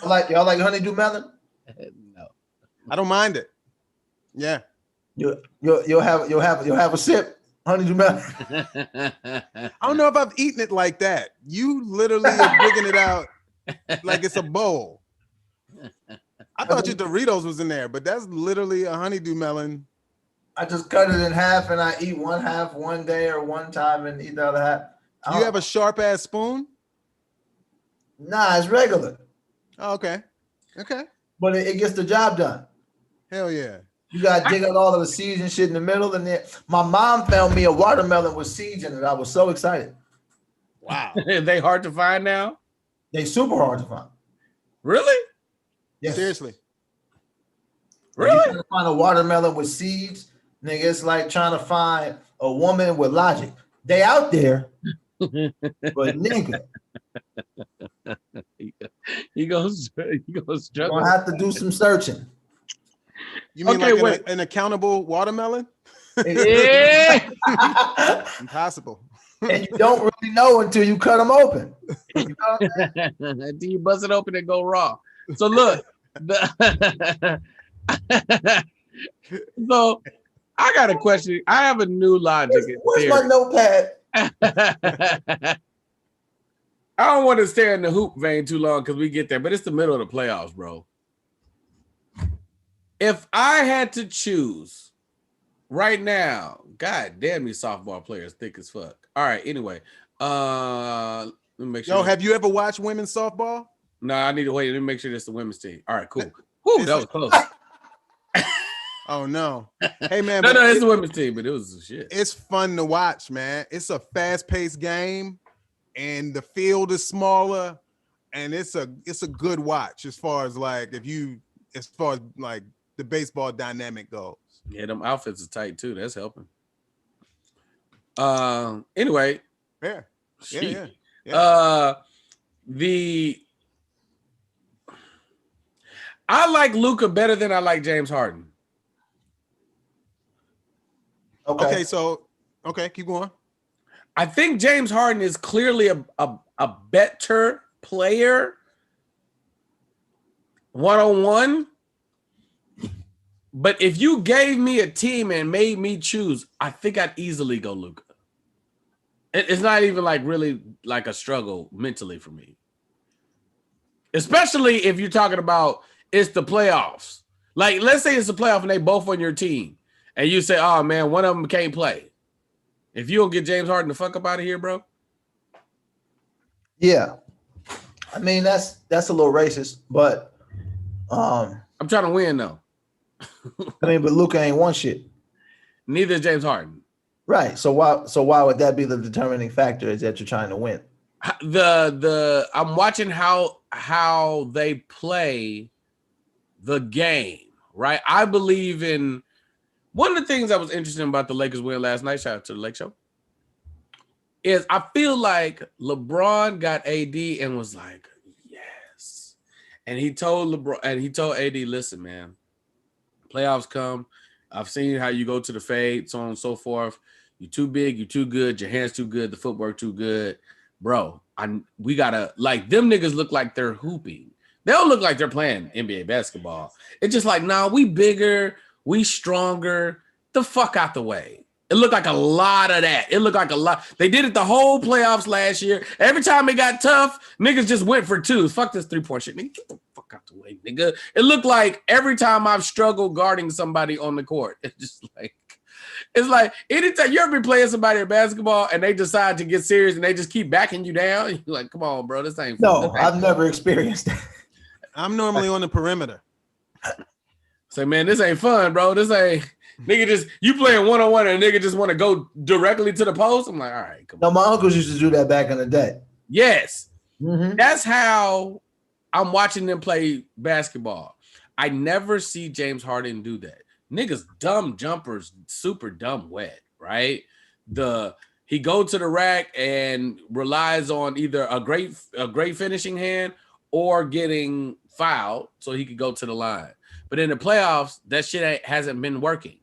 Y'all like honeydew melon? No, I don't mind it. Yeah. You'll have a sip, honeydew melon. I don't know if I've eaten it like that. You literally are digging it out like it's a bowl. I thought your Doritos was in there, but that's literally a honeydew melon. I just cut it in half and I eat one half one day or one time and eat the other half. Do you have a sharp ass spoon? Nah, it's regular. Oh, okay. Okay. But it gets the job done. Hell yeah. You gotta dig out all of the seeds and shit in the middle. And then my mom found me a watermelon with seeds in it. I was so excited. Wow. They hard to find now? They super hard to find. Really? Yes. Seriously. Really? You trying to find a watermelon with seeds, nigga, it's like trying to find a woman with logic. They out there, but nigga. He goes struggle. Gonna have to do some searching. You mean Okay, like an accountable watermelon? Yeah. Impossible. And you don't really know until you cut them open. You know Until you bust it open and go raw. So look, so I got a question. I have a new logic. Where's my notepad? I don't want to stay in the hoop vein too long because we get there, but it's the middle of the playoffs, bro. If I had to choose right now, god damn, these softball players thick as fuck. All right, anyway, let me make sure. Yo, have you ever watched women's softball? No, I need to wait. Let me make sure that's the women's team. All right, cool. Whew, that was close. Oh no. Hey man, no, it's the women's team, but it was shit. It's fun to watch, man. It's a fast-paced game, and the field is smaller, and it's a good watch as far as like the baseball dynamic goes. Yeah, them outfits are tight too. That's helping. Anyway. Yeah. Yeah. I like Luka better than I like James Harden. Okay, keep going. I think James Harden is clearly a better player one-on-one. But if you gave me a team and made me choose, I think I'd easily go Luka. It's not even like really like a struggle mentally for me. Especially if you're talking about It's the playoffs. Like, let's say it's a playoff and they both on your team, and you say, "Oh man, one of them can't play." If you don't get James Harden the fuck up out of here, bro. Yeah, I mean that's a little racist, but I'm trying to win though. I mean, but Luka ain't won shit. Neither is James Harden. Right. So why would that be the determining factor? Is that you're trying to win? I'm watching how they play the game, right? I believe in one of the things that was interesting about the Lakers win last night. Shout out to the Lake Show. Is I feel like LeBron got AD and was like, yes. And he told AD, listen, man, playoffs come. I've seen how you go to the fade, so on and so forth. You're too big, you're too good, your hands too good, the footwork too good. Bro, we gotta, like, them niggas look like they're hooping. They don't look like they're playing NBA basketball. It's just like, nah, we bigger, we stronger. The fuck out the way. It looked like a lot of that. It looked like a lot. They did it the whole playoffs last year. Every time it got tough, niggas just went for twos. Fuck this 3-point shit. Nigga, get the fuck out the way, nigga. It looked like every time I've struggled guarding somebody on the court, it's like anytime you ever been playing somebody in basketball and they decide to get serious and they just keep backing you down, you're like, come on, bro, this ain't fun. No, I've never experienced that. I'm normally on the perimeter. Say, man, this ain't fun, bro. This ain't. Nigga just, you playing one-on-one and a nigga just want to go directly to the post. I'm like, all right, come on. No, my uncles used to do that back in the day. Yes. Mm-hmm. That's how I'm watching them play basketball. I never see James Harden do that. Niggas dumb jumpers, super dumb wet, right? He go to the rack and relies on either a great finishing hand or getting fouled so he could go to the line. But in the playoffs, that shit hasn't been working.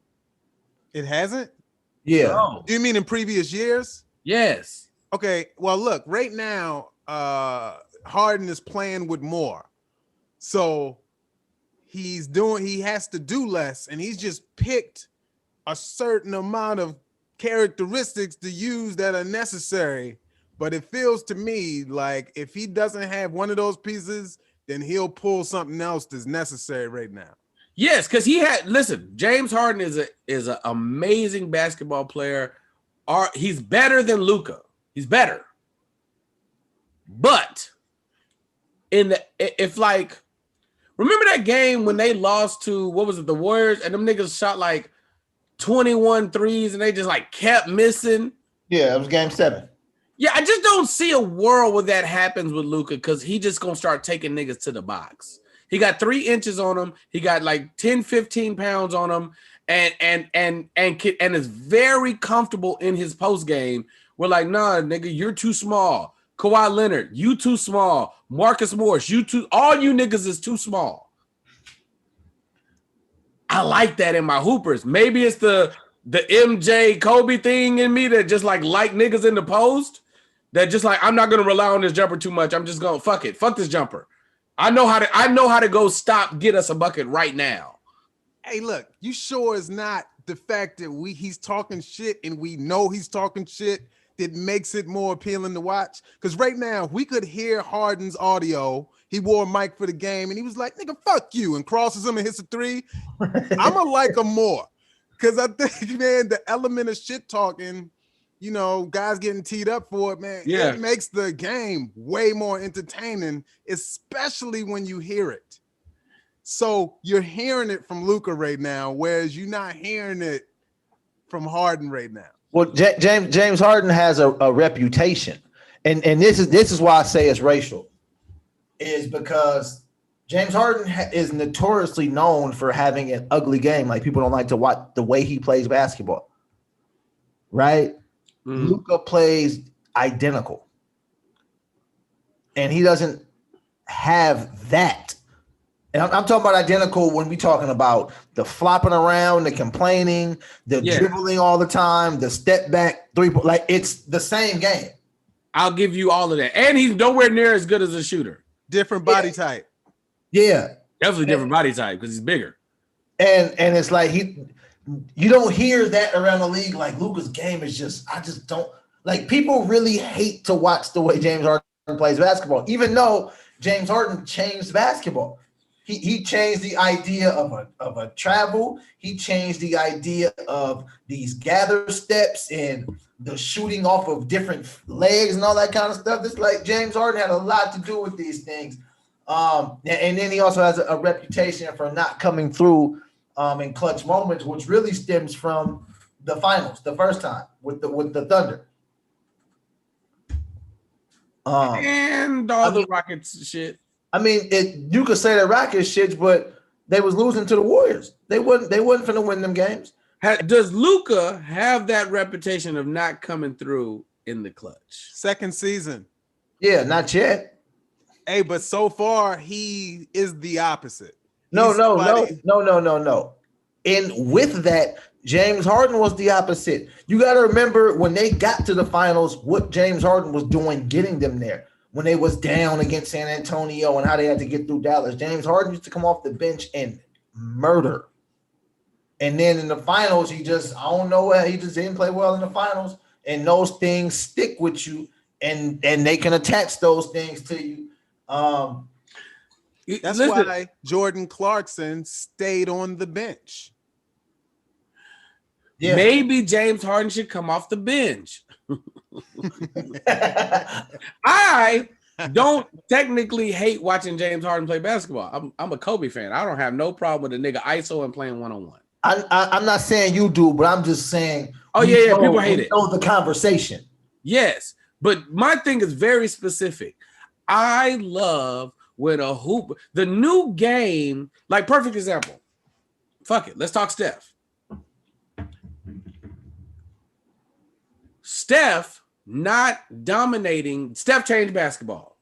It hasn't? Yeah. No. Do you mean in previous years? Yes. Okay. Well, look, right now, Harden is playing with more. So he has to do less, and he's just picked a certain amount of characteristics to use that are necessary. But it feels to me like if he doesn't have one of those pieces, then he'll pull something else that's necessary right now. Yes, because James Harden is an amazing basketball player. He's better than Luka. He's better. But remember that game when they lost to, what was it, the Warriors, and them niggas shot like 21 threes and they just like kept missing? Yeah, it was game 7. Yeah, I just don't see a world where that happens with Luka because he just gonna start taking niggas to the box. He got 3 inches on him. He got like 10, 15 pounds on him, and is very comfortable in his post game. We're like, nah, nigga, you're too small. Kawhi Leonard, you too small. Marcus Morris, all you niggas is too small. I like that in my hoopers. Maybe it's the MJ Kobe thing in me that just like niggas in the post. That just like, I'm not gonna rely on this jumper too much. I'm just gonna fuck this jumper. I know how to go get us a bucket right now. Hey, look, you sure it's not the fact that he's talking shit and we know he's talking shit that makes it more appealing to watch? Because right now we could hear Harden's audio. He wore a mic for the game and he was like, nigga, fuck you, and crosses him and hits a 3. I'ma like him more. Because I think, man, the element of shit talking, you know, guys getting teed up for it, man, yeah, it makes the game way more entertaining, especially when you hear it. So you're hearing it from Luka right now, whereas you're not hearing it from Harden right now. Well, James Harden has a reputation, and this is why I say it's racial, is because James Harden is notoriously known for having an ugly game. Like, people don't like to watch the way he plays basketball, right? Mm. Luka plays identical, and he doesn't have that. And I'm talking about identical when we're talking about the flopping around, the complaining, the dribbling all the time, the step back 3, like it's the same game. I'll give you all of that. And he's nowhere near as good as a shooter. Different body type. Yeah. Definitely different body type because he's bigger. And it's like you don't hear that around the league. Like, Luka's game is just, I just don't, like, people really hate to watch the way James Harden plays basketball, even though James Harden changed basketball. He changed the idea of a travel. He changed the idea of these gather steps and the shooting off of different legs and all that kind of stuff. It's like James Harden had a lot to do with these things. And then he also has a reputation for not coming through in clutch moments, which really stems from the finals the first time with the Thunder. And all the Rockets shit. I mean, you could say the Rockets shit, but they was losing to the Warriors. They wasn't finna win them games. Does Luka have that reputation of not coming through in the clutch? Second season. Yeah, not yet. Hey, but so far he is the opposite. No. And with that, James Harden was the opposite. You got to remember when they got to the finals, what James Harden was doing getting them there. When they was down against San Antonio and how they had to get through Dallas, James Harden used to come off the bench and murder. And then in the finals, he just didn't play well in the finals. And those things stick with you, and they can attach those things to you. That's why Jordan Clarkson stayed on the bench. Yeah. Maybe James Harden should come off the bench. I don't technically hate watching James Harden play basketball. I'm a Kobe fan. I don't have no problem with a nigga ISO and playing one-on-one. I'm not saying you do, but I'm just saying. Oh yeah, people hate it. Know the conversation. Yes, but my thing is very specific. I love when a hoop, the new game, like perfect example. Fuck it, let's talk Steph. Steph not dominating. Steph changed basketball.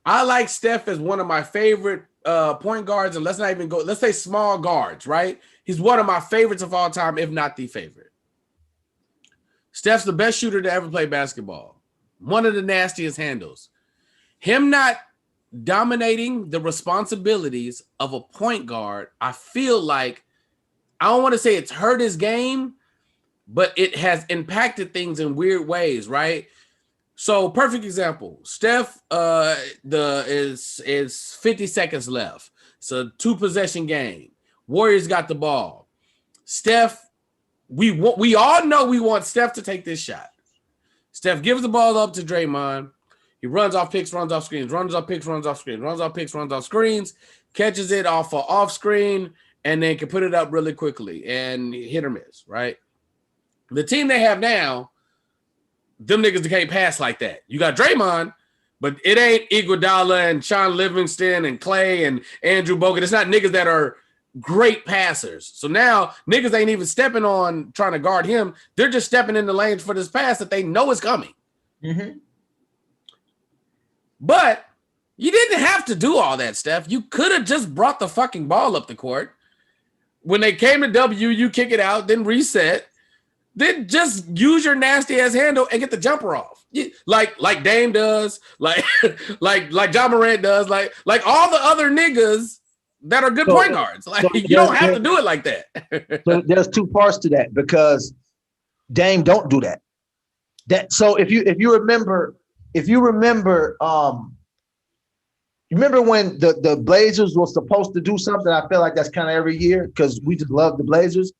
I like Steph as one of my favorite point guards, and let's not even go. Let's say small guards, right? He's one of my favorites of all time, if not the favorite. Steph's the best shooter to ever play basketball. One of the nastiest handles. Him not dominating the responsibilities of a point guard, I feel like, I don't want to say it's hurt his game, but it has impacted things in weird ways, right? So, perfect example. Steph is 50 seconds left. It's a 2-possession game. Warriors got the ball. Steph, we all know we want Steph to take this shot. Steph gives the ball up to Draymond. He runs off picks, runs off screens, runs off picks, runs off screens, runs off picks, runs off screens, catches it off screen, and then can put it up really quickly and hit or miss, right? The team they have now, them niggas can't pass like that. You got Draymond, but it ain't Iguodala and Sean Livingston and Clay and Andrew Bogut. It's not niggas that are great passers. So now niggas ain't even stepping on trying to guard him. They're just stepping in the lanes for this pass that they know is coming. Mm-hmm. But you didn't have to do all that, Steph. You could have just brought the fucking ball up the court. When they came to W, you kick it out, then reset. Then just use your nasty ass handle and get the jumper off. Like Dame does, like Ja Morant does, like all the other niggas that are good point guards. Like you don't have to do it like that. So there's two parts to that because Dame don't do that. So if you remember, remember when the Blazers was supposed to do something? I feel like that's kind of every year because we just love the Blazers.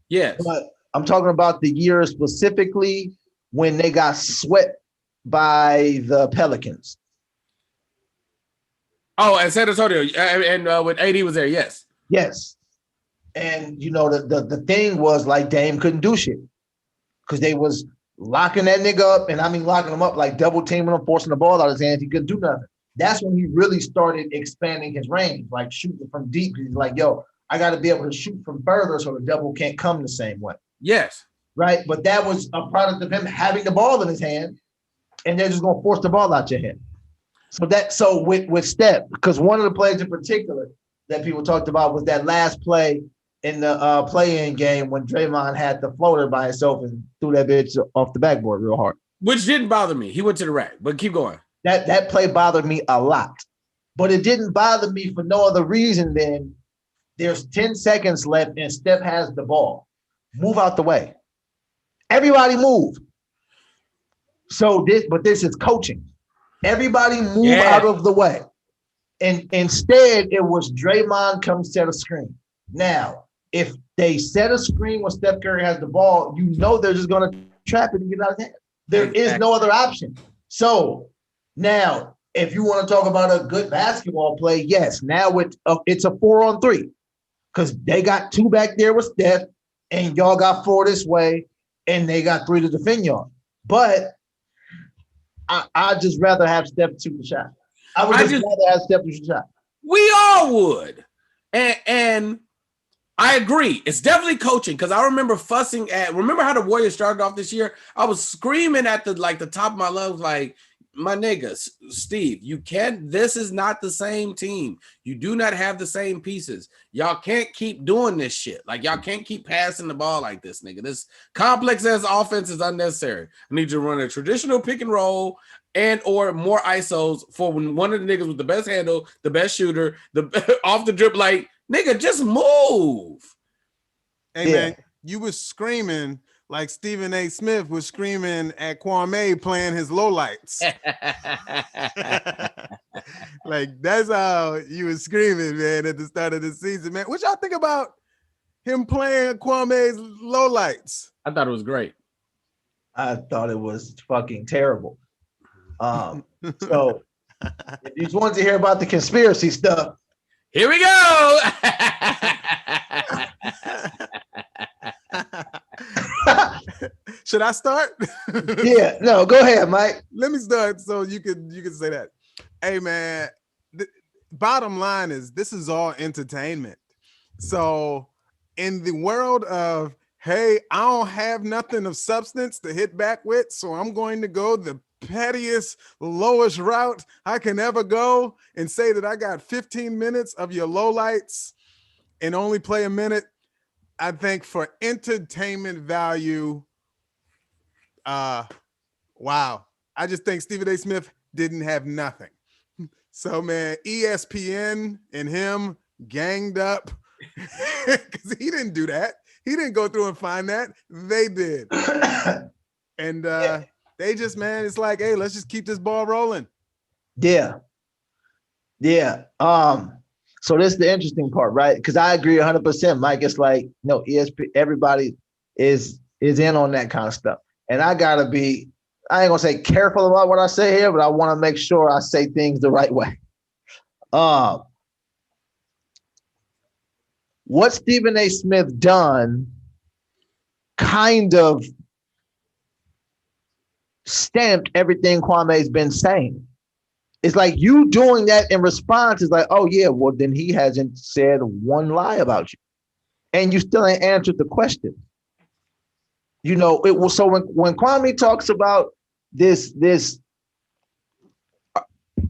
Yes. But I'm talking about the year specifically when they got swept by the Pelicans. Oh, and San Antonio, and when AD was there, yes. Yes. And, you know, the thing was like Dame couldn't do shit because they was locking that nigga up, and I mean locking him up, like double teaming him, forcing the ball out of his hands. He couldn't do nothing. That's when he really started expanding his range, like shooting from deep. He's like, yo, I got to be able to shoot from further so the double can't come the same way. Yes. Right? But that was a product of him having the ball in his hand, and they're just going to force the ball out your hand. So with Steph, because one of the plays in particular that people talked about was that last play in the play-in game when Draymond had the floater by himself and threw that bitch off the backboard real hard. Which didn't bother me. He went to the rack, but keep going. That play bothered me a lot. But it didn't bother me for no other reason than there's 10 seconds left and Steph has the ball. Move out the way. Everybody move. This is coaching. Everybody move out of the way. And instead, it was Draymond come set a screen. Now, if they set a screen when Steph Curry has the ball, you know they're just going to trap it and get out of hand. There is no other option. So now, if you want to talk about a good basketball play, yes, now it's a 4-on-3 because they got 2 back there with Steph, and y'all got 4 this way, and they got 3 to defend y'all. But I'd just rather have Steph shoot the shot. I would just rather have Steph shoot the shot. We all would. And I agree. It's definitely coaching because I remember remember how the Warriors started off this year? I was screaming at the top of my lungs, like, my niggas, Steve, this is not the same team. You do not have the same pieces. Y'all can't keep doing this shit. Like, y'all can't keep passing the ball like this, nigga. This complex as offense is unnecessary. I need you to run a traditional pick and roll and or more ISOs for when one of the niggas with the best handle, the best shooter, the off the drip, like, nigga, just move. Hey, man, you was screaming like Stephen A. Smith was screaming at Kwame playing his lowlights. Like, that's how you was screaming, man, at the start of the season, man. What y'all think about him playing Kwame's lowlights? I thought it was great. I thought it was fucking terrible. So if you just want to hear about the conspiracy stuff, here we go. Should I start? Yeah, no, go ahead, Mike. Let me start so you can say that. Hey, man, the bottom line is this is all entertainment. So in the world of, hey, I don't have nothing of substance to hit back with, so I'm going to go the pettiest, lowest route I can ever go and say that I got 15 minutes of your lowlights and only play a minute. I think for entertainment value, wow. I just think Stephen A. Smith didn't have nothing. So, man, ESPN and him ganged up because he didn't do that. He didn't go through and find that. They did. And they just, man, it's like, hey, let's just keep this ball rolling. Yeah. So this is the interesting part, right? Because I agree 100%, Mike. It's like, no, ESPN, everybody is in on that kind of stuff. And I gotta be, I ain't gonna say careful about what I say here, but I want to make sure I say things the right way. What Stephen A. Smith done kind of stamped everything Kwame's been saying. It's like you doing that in response is like, oh yeah, well then he hasn't said one lie about you, and you still ain't answered the question. You know, it was so when Kwame talks about this.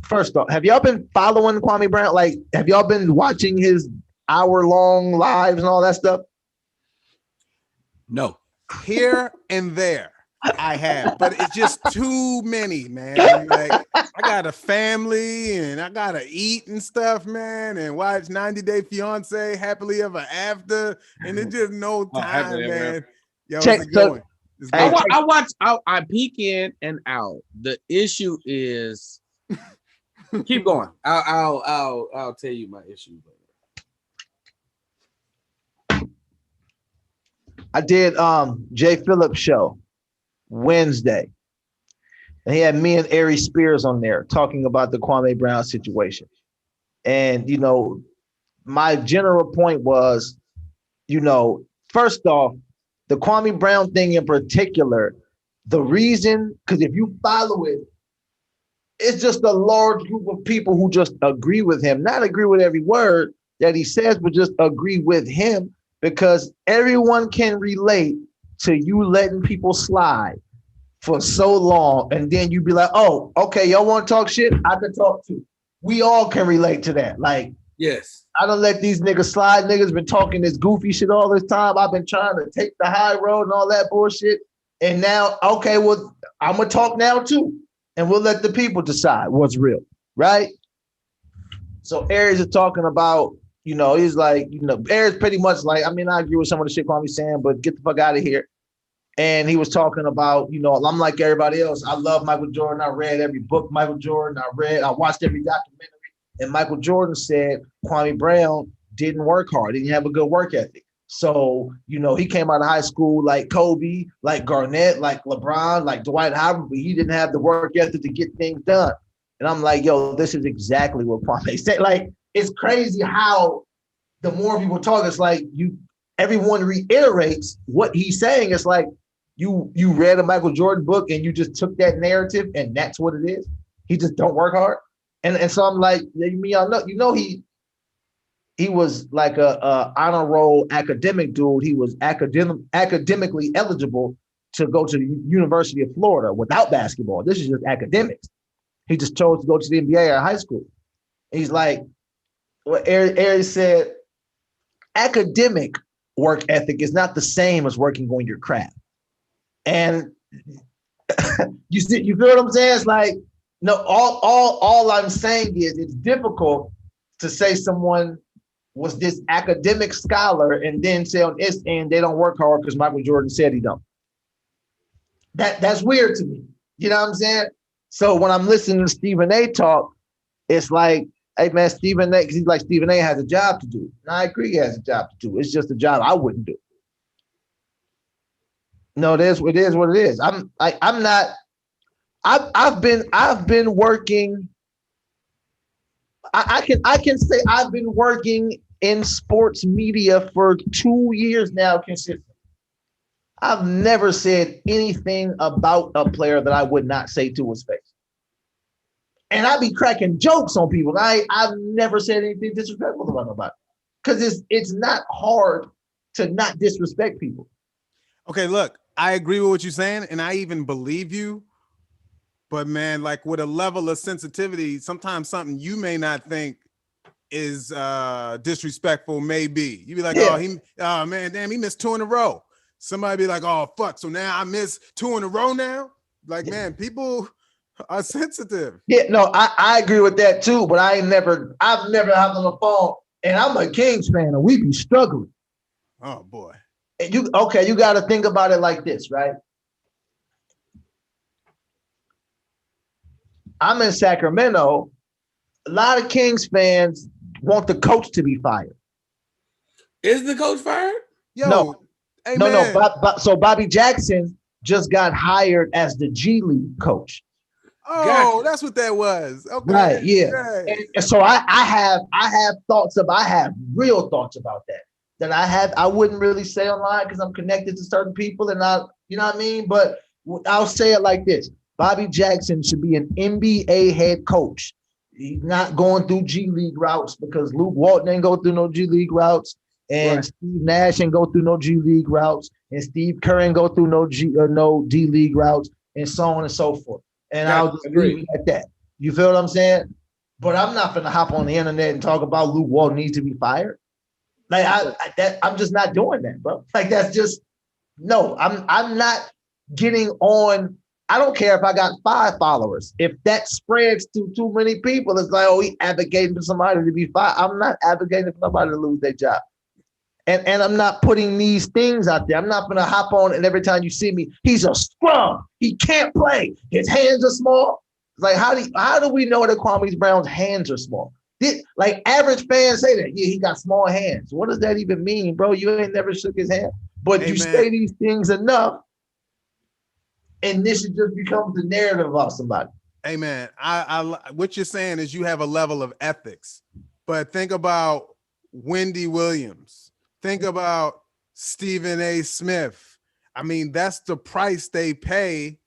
First off, have y'all been following Kwame Brown? Like, have y'all been watching his hour-long lives and all that stuff? No. Here and there. I have, but it's just too many, man. Like, I got a family and I gotta eat and stuff, man, and watch 90 Day Fiance, Happily Ever After, and it's just no time, man. Yo, check, it's going. It's going. I watch. I peek in and out. The issue is, keep going. I'll tell you my issue. I did Jay Phillips' show Wednesday, and he had me and Ari Spears on there talking about the Kwame Brown situation. And, you know, my general point was, you know, first off, the Kwame Brown thing in particular, the reason, because if you follow it, it's just a large group of people who just agree with him, not agree with every word that he says, but just agree with him, because everyone can relate to you letting people slide for so long, and then you be like, oh, okay, y'all want to talk shit? I can talk too. We all can relate to that. Like, yes, I don't let these niggas slide. Niggas been talking this goofy shit all this time. I've been trying to take the high road and all that bullshit. And now, okay, well, I'm gonna talk now too. And we'll let the people decide what's real, right? So Aries is talking about, you know, he's like, you know, Aries pretty much like, I mean, I agree with some of the shit Kwame's saying, but get the fuck out of here. And he was talking about, you know, I'm like everybody else. I love Michael Jordan. I read every book Michael Jordan. I watched every documentary. And Michael Jordan said Kwame Brown didn't work hard, didn't have a good work ethic. So, he came out of high school like Kobe, like Garnett, like LeBron, like Dwight Howard, but he didn't have the work ethic to get things done. And I'm like, yo, this is exactly what Kwame said. Like, it's crazy how the more people talk, it's like everyone reiterates what he's saying. It's like you read a Michael Jordan book and you just took that narrative and that's what it is. He just don't work hard. And so I'm like, he was like a honor roll academic dude. He was academically eligible to go to the University of Florida without basketball. This is just academics. He just chose to go to the NBA or high school. He's like, what Ari said, academic work ethic is not the same as working on your craft. And you feel what I'm saying? It's like, no, all I'm saying is it's difficult to say someone was this academic scholar and then say on this end they don't work hard because Michael Jordan said he don't. That's weird to me. You know what I'm saying? So when I'm listening to Stephen A talk, it's like, hey man, Stephen A, because he's like, Stephen A has a job to do. And I agree he has a job to do. It's just a job I wouldn't do. No, it is what it is. I've been working. I can say I've been working in sports media for 2 years now consistently. I've never said anything about a player that I would not say to his face. And I be cracking jokes on people. I've never said anything disrespectful about nobody. Because it's not hard to not disrespect people. Okay, look, I agree with what you're saying, and I even believe you. But man, like with a level of sensitivity, sometimes something you may not think is disrespectful may be. You be like, oh man, damn, he missed 2 in a row. Somebody be like, oh fuck, so now I missed 2 in a row now? Like, man, people are sensitive. Yeah, no, I agree with that too, but I've never hopped on the phone, and I'm a Kings fan, and we be struggling. Oh boy. And you got to think about it like this, right? I'm in Sacramento. A lot of Kings fans want the coach to be fired. Is the coach fired? Yo, no. Hey, no, man. So Bobby Jackson just got hired as the G League coach. Oh, Gotcha. that's what that was. Okay. Right, yeah. Right. And so I have real thoughts about that I wouldn't really say online because I'm connected to certain people and you know what I mean? But I'll say it like this. Bobby Jackson should be an NBA head coach. He's not going through G League routes because Luke Walton ain't go through no G League routes, and right. Steve Nash ain't go through no G League routes, and Steve Kerr ain't go through no D League routes, and so on and so forth. And I'll just leave it at that. You feel what I'm saying? But I'm not gonna hop on the internet and talk about Luke Walton needs to be fired. Like I'm just not doing that, bro. Like that's just no. I'm not getting on. I don't care if I got 5 followers. If that spreads to too many people, it's like, oh, he advocating for somebody to be fired. I'm not advocating for nobody to lose their job. And I'm not putting these things out there. I'm not going to hop on and every time you see me, he's a scrum. He can't play. His hands are small. It's like, how do we know that Kwame Brown's hands are small? Like average fans say that, yeah, he got small hands. What does that even mean, bro? You ain't never shook his hand. But you say these things enough, and this just becomes the narrative about somebody. Hey man, I what you're saying is you have a level of ethics, but think about Wendy Williams. Think about Stephen A. Smith. I mean, that's the price they pay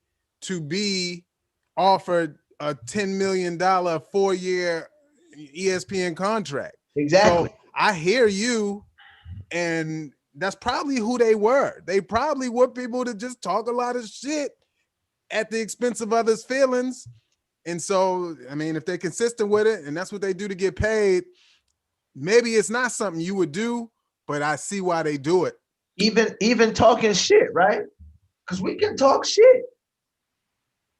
to be offered a $10 million 4-year ESPN contract. Exactly. So I hear you, and that's probably who they were. They probably were people to just talk a lot of shit at the expense of others' feelings. And so, I mean, if they're consistent with it and that's what they do to get paid, maybe it's not something you would do, but I see why they do it. Even talking shit, right? Because we can talk shit.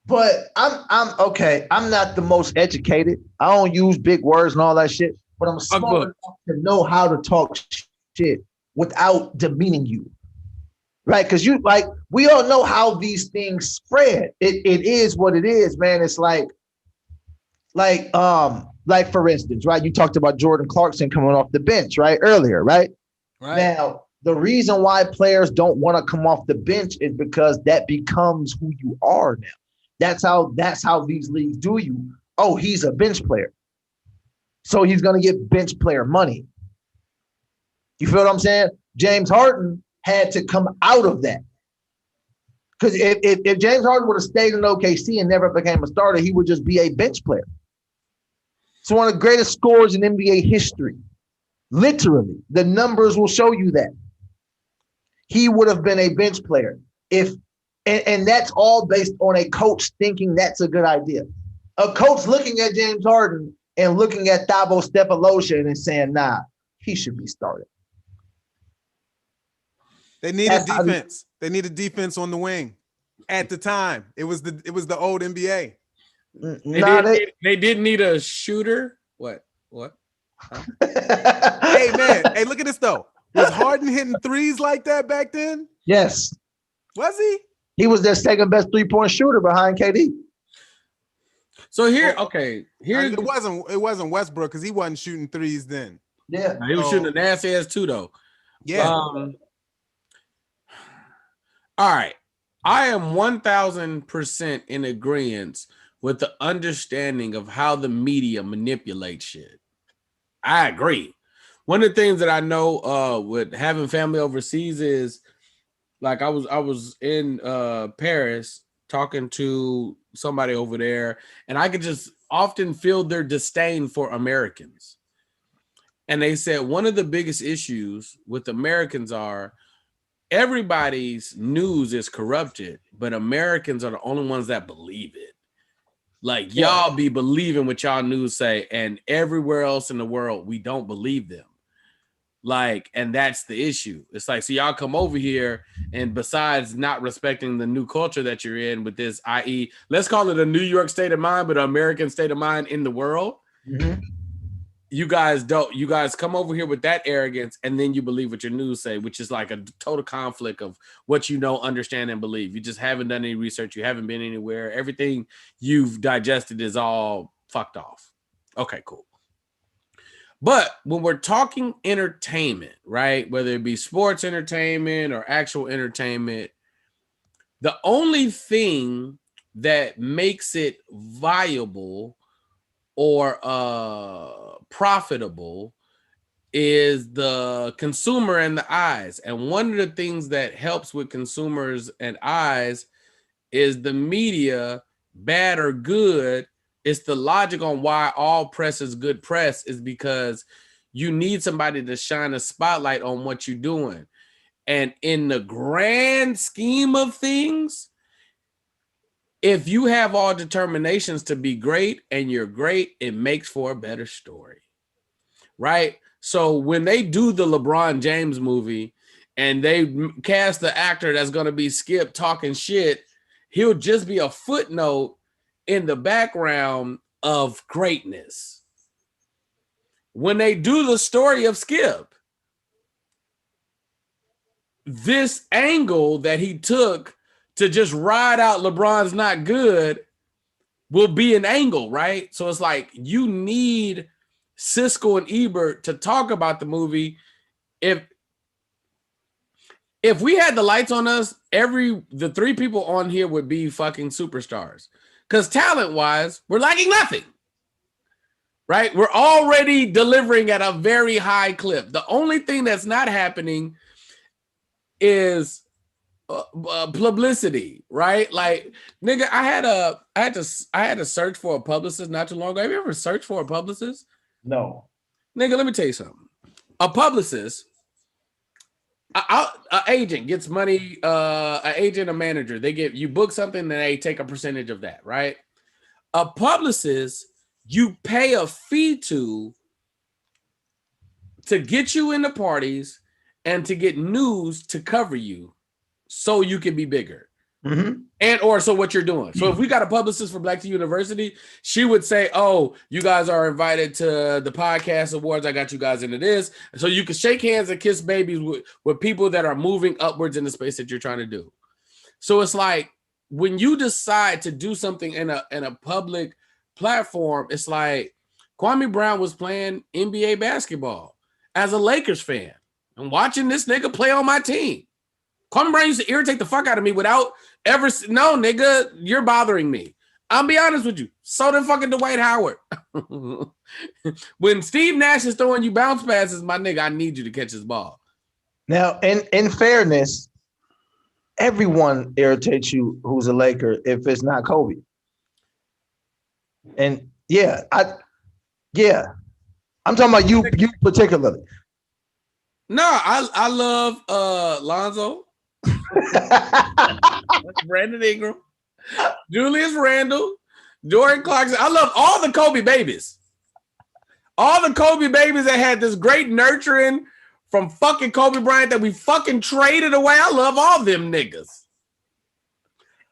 But I'm okay. I'm not the most educated. I don't use big words and all that shit, but I'm smart enough to know how to talk shit without demeaning you. Right, because we all know how these things spread. It is what it is, man. It's like Like, for instance, right? You talked about Jordan Clarkson coming off the bench, right? Earlier, right? Right. Now, the reason why players don't want to come off the bench is because that becomes who you are now. That's how these leagues do you. Oh, he's a bench player. So he's going to get bench player money. You feel what I'm saying? James Harden had to come out of that. Because if James Harden would have stayed in OKC and never became a starter, he would just be a bench player. It's one of the greatest scorers in NBA history. Literally, the numbers will show you that. He would have been a bench player. And that's all based on a coach thinking that's a good idea. A coach looking at James Harden and looking at Thabo Stephalosha and saying, nah, he should be started. They needed defense. They needed defense on the wing. At the time, it was the old NBA. They didn't need a shooter. What? Huh? Hey man, hey, look at this though. Was Harden hitting threes like that back then? Yes. Was he? He was their second best 3-point shooter behind KD. So it wasn't Westbrook because he wasn't shooting threes then. Yeah. He was shooting a nasty ass too though. Yeah. All right. I am 1000% in agreement with the understanding of how the media manipulates shit. I agree. One of the things that I know with having family overseas is like I was in Paris talking to somebody over there, and I could just often feel their disdain for Americans. And they said one of the biggest issues with Americans are everybody's news is corrupted, but Americans are the only ones that believe it. Like y'all be believing what y'all news say, and everywhere else in the world, we don't believe them. Like, and that's the issue. It's like, so y'all come over here, and besides not respecting the new culture that you're in with this, i.e., let's call it a New York state of mind, but an American state of mind in the world. Mm-hmm. You guys come over here with that arrogance, and then you believe what your news say, which is like a total conflict of what you know, understand, and believe. You just haven't done any research. You haven't been anywhere. Everything you've digested is all fucked off. Okay, cool. But when we're talking entertainment, right, whether it be sports entertainment or actual entertainment, the only thing that makes it viable or profitable is the consumer and the eyes. And one of the things that helps with consumers and eyes is the media, bad or good. It's the logic on why all press is good press is because you need somebody to shine a spotlight on what you're doing. And in the grand scheme of things, if you have all determinations to be great and you're great, it makes for a better story, right? So when they do the LeBron James movie and they cast the actor that's going to be Skip talking shit, he'll just be a footnote in the background of greatness. When they do the story of Skip, this angle that he took to just ride out LeBron's not good will be an angle, right? So it's like you need Siskel and Ebert to talk about the movie. If we had the lights on us, the three people on here would be fucking superstars. Because talent-wise, we're lacking nothing. Right? We're already delivering at a very high clip. The only thing that's not happening is publicity, right? Like, nigga, I had to search for a publicist not too long ago. Have you ever searched for a publicist? No. Nigga, let me tell you something. A publicist, an agent gets money, an agent, a manager, you book something, and they take a percentage of that, right? A publicist, you pay a fee to get you into parties and to get news to cover you so you can be bigger. Mm-hmm. And or so what you're doing. So if we got a publicist for Black Tea University, she would say, oh, you guys are invited to the podcast awards. I got you guys into this. So you can shake hands and kiss babies with people that are moving upwards in the space that you're trying to do. So it's like when you decide to do something in a public platform, it's like Kwame Brown was playing NBA basketball as a Lakers fan and watching this nigga play on my team. Kwame Brown used to irritate the fuck out of me without ever, no, nigga, you're bothering me. I'll be honest with you. So did fucking Dwight Howard. When Steve Nash is throwing you bounce passes, my nigga, I need you to catch his ball. Now, in fairness, everyone irritates you who's a Laker if it's not Kobe. And I'm talking about you particularly. No, I love Lonzo, Brandon Ingram, Julius Randle, Jordan Clarkson. I love all the Kobe babies. All the Kobe babies that had this great nurturing from fucking Kobe Bryant that we fucking traded away. I love all them niggas.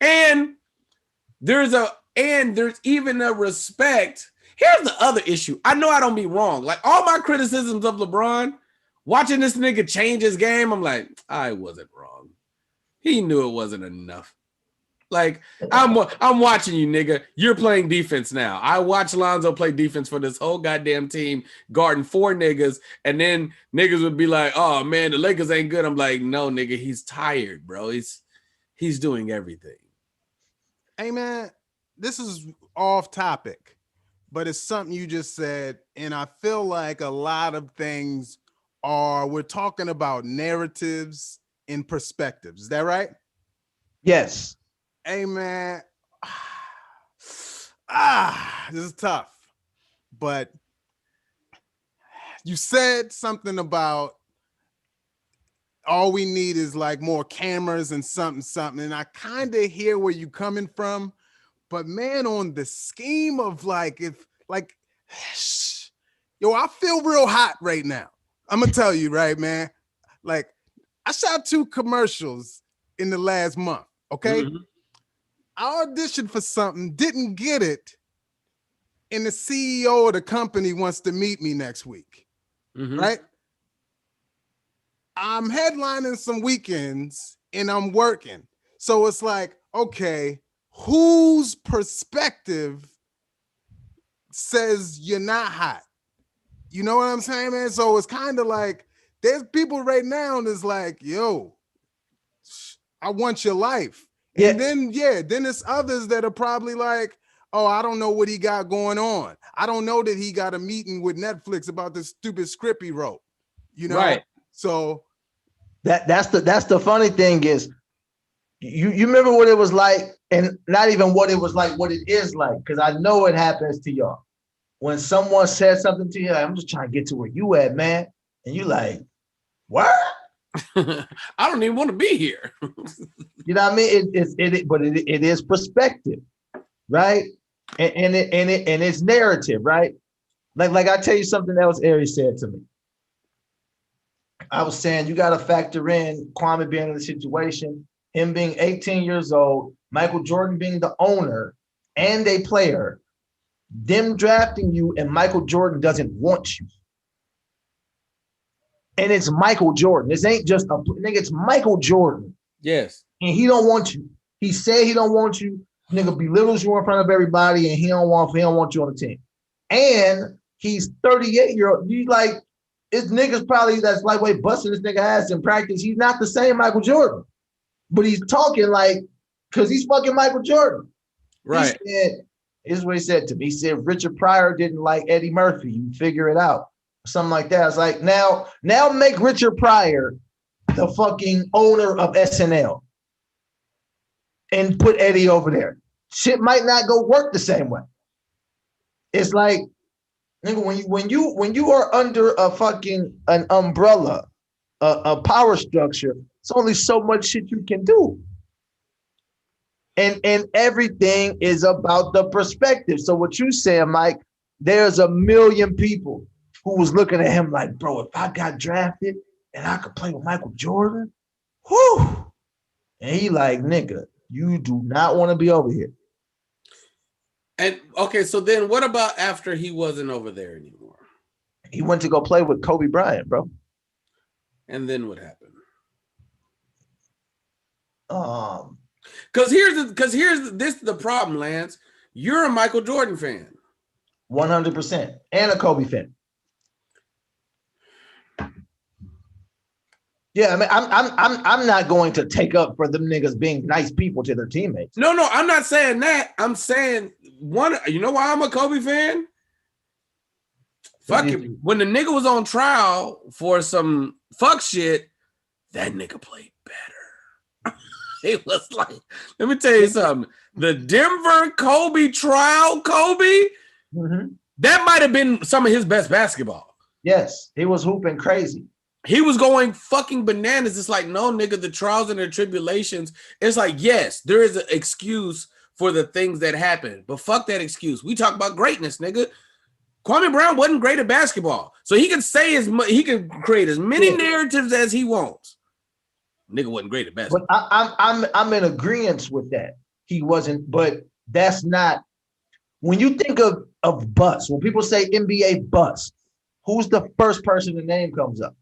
And there's even a respect. Here's the other issue. I know I don't be wrong. Like all my criticisms of LeBron, watching this nigga change his game, I'm like, I wasn't wrong. He knew it wasn't enough. Like, I'm watching you, nigga. You're playing defense now. I watched Lonzo play defense for this whole goddamn team, guarding 4 niggas, and then niggas would be like, oh, man, the Lakers ain't good. I'm like, no, nigga, he's tired, bro. He's doing everything. Hey, man, this is off topic, but it's something you just said, and I feel like a lot of things we're talking about narratives and perspectives. Is that right? Yes. Hey, man, this is tough, but you said something about all we need is like more cameras and something, and I kind of hear where you're coming from, but man, on the scheme of like, I feel real hot right now. I'm gonna tell you, right, man, like I shot 2 commercials in the last month, okay? Mm-hmm. I auditioned for something, didn't get it, and the CEO of the company wants to meet me next week, right? I'm headlining some weekends and I'm working. So it's like, okay, whose perspective says you're not hot? You know what I'm saying, man? So it's kind of like, there's people right now that's like, yo, I want your life. Yeah. And then it's others that are probably like, oh, I don't know what he got going on. I don't know that he got a meeting with Netflix about this stupid script he wrote. You know, right? So that's the funny thing is, you remember what it was like, and not even what it was like, what it is like, because I know it happens to y'all. When someone says something to you, like, I'm just trying to get to where you at, man, and you like, what? I don't even want to be here. You know what I mean? It is perspective, right? And it's narrative, right? Like I tell you something else Ari said to me. I was saying you got to factor in Kwame being in the situation, him being 18 years old, Michael Jordan being the owner and a player, them drafting you, and Michael Jordan doesn't want you. And it's Michael Jordan. This ain't just a nigga, it's Michael Jordan. Yes. And he don't want you. He said he don't want you. Nigga belittles you in front of everybody, and he don't want you on the team. And he's 38-year-old. You like, it's niggas probably that's lightweight busting this nigga ass in practice. He's not the same Michael Jordan. But he's talking like, because he's fucking Michael Jordan. Right. He said, this is what he said to me. He said, Richard Pryor didn't like Eddie Murphy. You figure it out. Something like that. I was like, now make Richard Pryor the fucking owner of SNL and put Eddie over there. Shit might not go work the same way. It's like, nigga, when you are under an umbrella, a power structure, it's only so much shit you can do. And everything is about the perspective. So what you saying, Mike, there's a million people who was looking at him like, bro, if I got drafted and I could play with Michael Jordan, whoo. And he like, nigga, you do not want to be over here. And okay, so then what about after he wasn't over there anymore? He went to go play with Kobe Bryant, bro. And then what happened? Because here's the problem, Lance. You're a Michael Jordan fan. 100%. And a Kobe fan. Yeah, I mean, I'm not going to take up for them niggas being nice people to their teammates. No, I'm not saying that. I'm saying one. You know why I'm a Kobe fan? Fuck it. When the nigga was on trial for some fuck shit, that nigga played better. It was like, let me tell you something. The Denver Kobe trial, that might have been some of his best basketball. Yes, he was hooping crazy. He was going fucking bananas. It's like, no, nigga, the trials and the tribulations. It's like, yes, there is an excuse for the things that happen, but fuck that excuse. We talk about greatness, nigga. Kwame Brown wasn't great at basketball, so he can say he can create as many narratives as he wants. Nigga wasn't great at basketball. But I'm in agreement with that. He wasn't, but that's not. When you think of bust, when people say NBA bust, who's the first person the name comes up?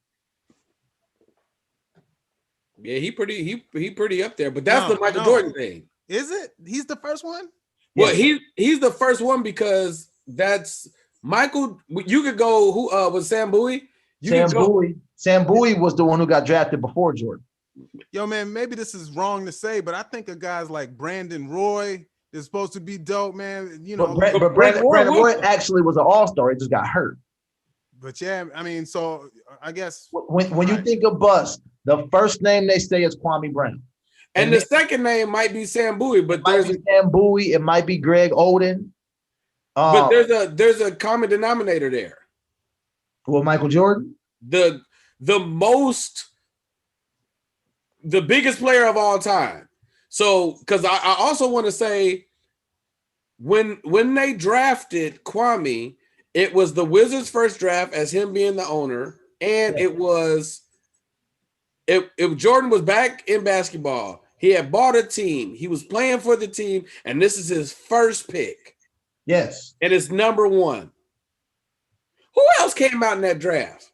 Yeah, he pretty up there, but that's the Michael Jordan thing. Is it? He's the first one? Well, he's the first one because that's Michael. You could go, who was Sam Bowie? Sam Bowie was the one who got drafted before Jordan. Yo, man, maybe this is wrong to say, but I think of guys like Brandon Roy is supposed to be dope, man. You know, but Brandon Roy actually was an all-star. He just got hurt. But yeah, I mean, so I guess when you think of bust, the first name they say is Kwame Brown. And the second name might be Sam Bowie, but there's Sam Bowie, it might be Greg Oden. But there's a common denominator there. Well, Michael Jordan? The biggest player of all time. So, because I also want to say when they drafted Kwame, it was the Wizards' first draft as him being the owner, and it was if Jordan was back in basketball, he had bought a team, he was playing for the team, and this is his first pick. Yes. And it's number one. Who else came out in that draft?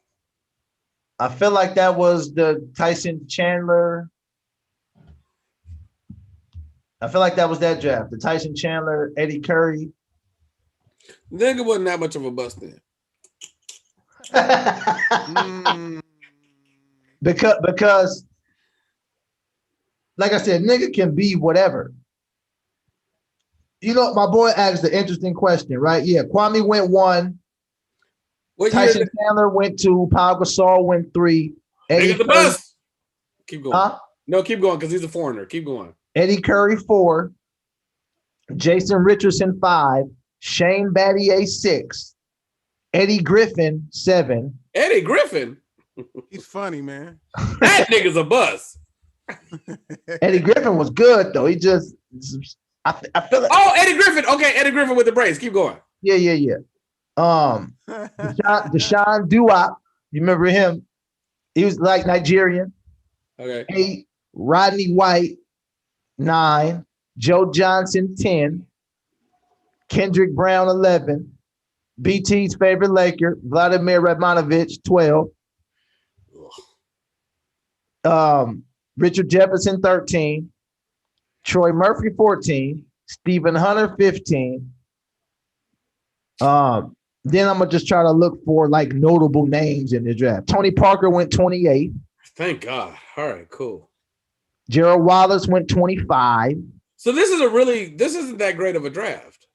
I feel like that was the Tyson Chandler. I feel like that was that draft. The Tyson Chandler, Eddie Curry. Nigga wasn't that much of a bust then. Because, like I said, nigga can be whatever. You know, my boy asked the interesting question, right? Yeah, Kwame went 1. Tyson Chandler went 2. Pau Gasol went 3. Eddie the bus. Keep going. Huh? No, keep going because he's a foreigner. Keep going. Eddie Curry 4. Jason Richardson 5. Shane Battier 6. Eddie Griffin 7. Eddie Griffin? He's funny, man. That nigga's a bust. Eddie Griffin was good though. He just I feel like Eddie Griffin. Okay, Eddie Griffin with the braids. Keep going. Yeah. Deshaun Duop, you remember him? He was like Nigerian. Okay. 8. Rodney White 9. Joe Johnson 10. Kendrick Brown 11. BT's favorite Laker, Vladimir Radmanovich 12. Richard Jefferson 13. Troy Murphy 14. Stephen Hunter 15. Then I'm gonna just try to look for like notable names in the draft. Tony Parker went 28. Thank God. All right, cool. Gerald Wallace went 25. So this isn't that great of a draft.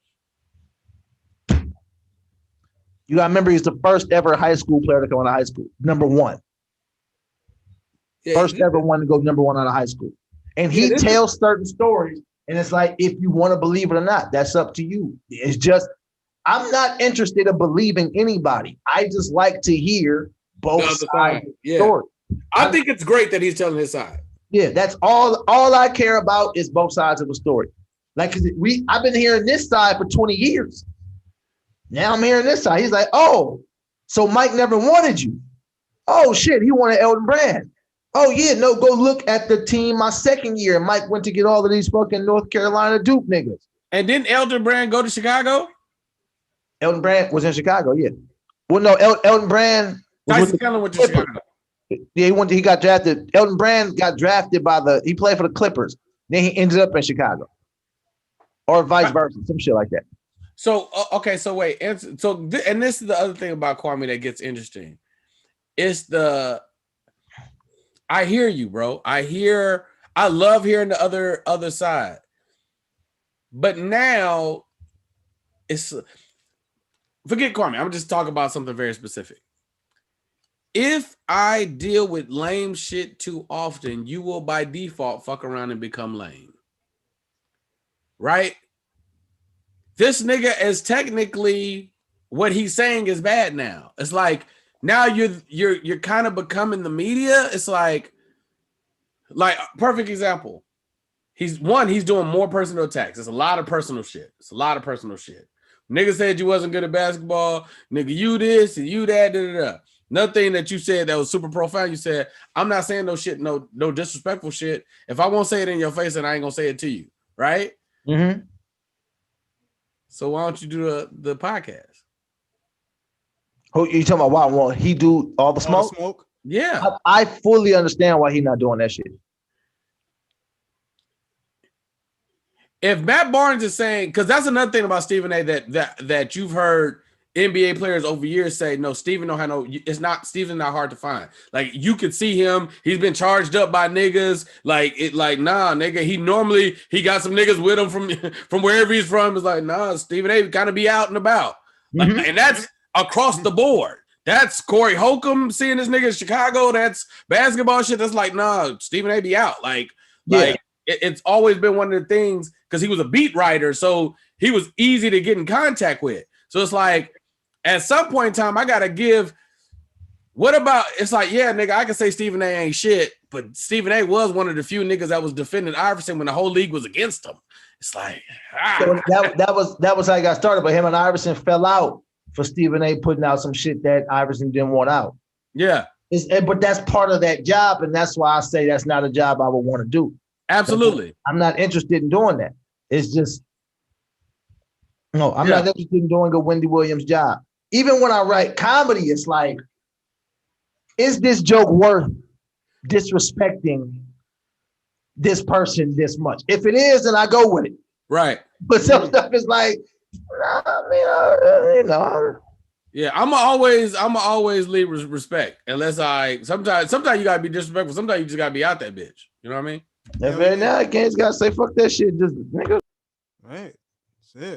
You gotta remember he's the first ever high school player to go into high school. Number 1. Yeah, first ever one to go number 1 out of high school. And he tells certain stories, and it's like, if you want to believe it or not, that's up to you. It's just, I'm not interested in believing anybody. I just like to hear both sides of the story. I think it's great that he's telling his side. Yeah, that's all I care about is both sides of the story. Like, I've been hearing this side for 20 years. Now I'm hearing this side. He's like, oh, so Mike never wanted you. Oh, shit, he wanted Elton Brand. Oh, yeah, no, go look at the team my second year. Mike went to get all of these fucking North Carolina Duke niggas. And didn't Elton Brand go to Chicago? Elton Brand was in Chicago, yeah. Well, no, Elton Brand. Tyson Chandler went to Chicago. Yeah, he got drafted. Elton Brand got drafted he played for the Clippers. Then he ended up in Chicago. Or vice versa, some shit like that. So okay, so wait, and this is the other thing about Kwame that gets interesting. It's I hear you, bro. I love hearing the other side. But now it's forget Kwame. I'm just talking about something very specific. If I deal with lame shit too often, you will by default fuck around and become lame. Right? This nigga is technically what he's saying is bad now. It's like now you're kind of becoming the media. It's like perfect example. He's doing more personal attacks. It's a lot of personal shit. Nigga said you wasn't good at basketball. Nigga, you this and you that. Da. Another thing that you said that was super profound. You said, I'm not saying no shit, no disrespectful shit. If I won't say it in your face, then I ain't gonna say it to you. Right? Mm-hmm. So why don't you do the podcast? Who you talking about? Why won't he do all the smoke? Yeah. I fully understand why he's not doing that shit. If Matt Barnes is saying, because that's another thing about Stephen A. that you've heard NBA players over years say, no, Stephen's not hard to find. Like you could see him, he's been charged up by niggas. Nah, nigga, he got some niggas with him from wherever he's from. It's like, nah, Stephen A. kind of be out and about. Mm-hmm. And that's across the board. That's Corey Holcomb seeing this nigga in Chicago. That's basketball shit. That's like, nah, Stephen A. be out. It's always been one of the things because he was a beat writer, so he was easy to get in contact with. So it's like, at some point in time, I gotta give. What about? It's like, yeah, nigga, I can say Stephen A. ain't shit, but Stephen A. was one of the few niggas that was defending Iverson when the whole league was against him. It's like, So that was how he got started. But him and Iverson fell out for Stephen A. putting out some shit that Iverson didn't want out. Yeah, but that's part of that job, and that's why I say that's not a job I would want to do. Absolutely, I'm not interested in doing that. It's just no. I'm not interested in doing a Wendy Williams job. Even when I write comedy, it's like, is this joke worth disrespecting this person this much? If it is, then I go with it. Right. But some stuff is like, you know. Yeah, I'm always leave respect unless sometimes you gotta be disrespectful. Sometimes you just gotta be out that bitch. You know what I mean? Every now and again, you gotta say fuck that shit. Just nigga. Right. That's it.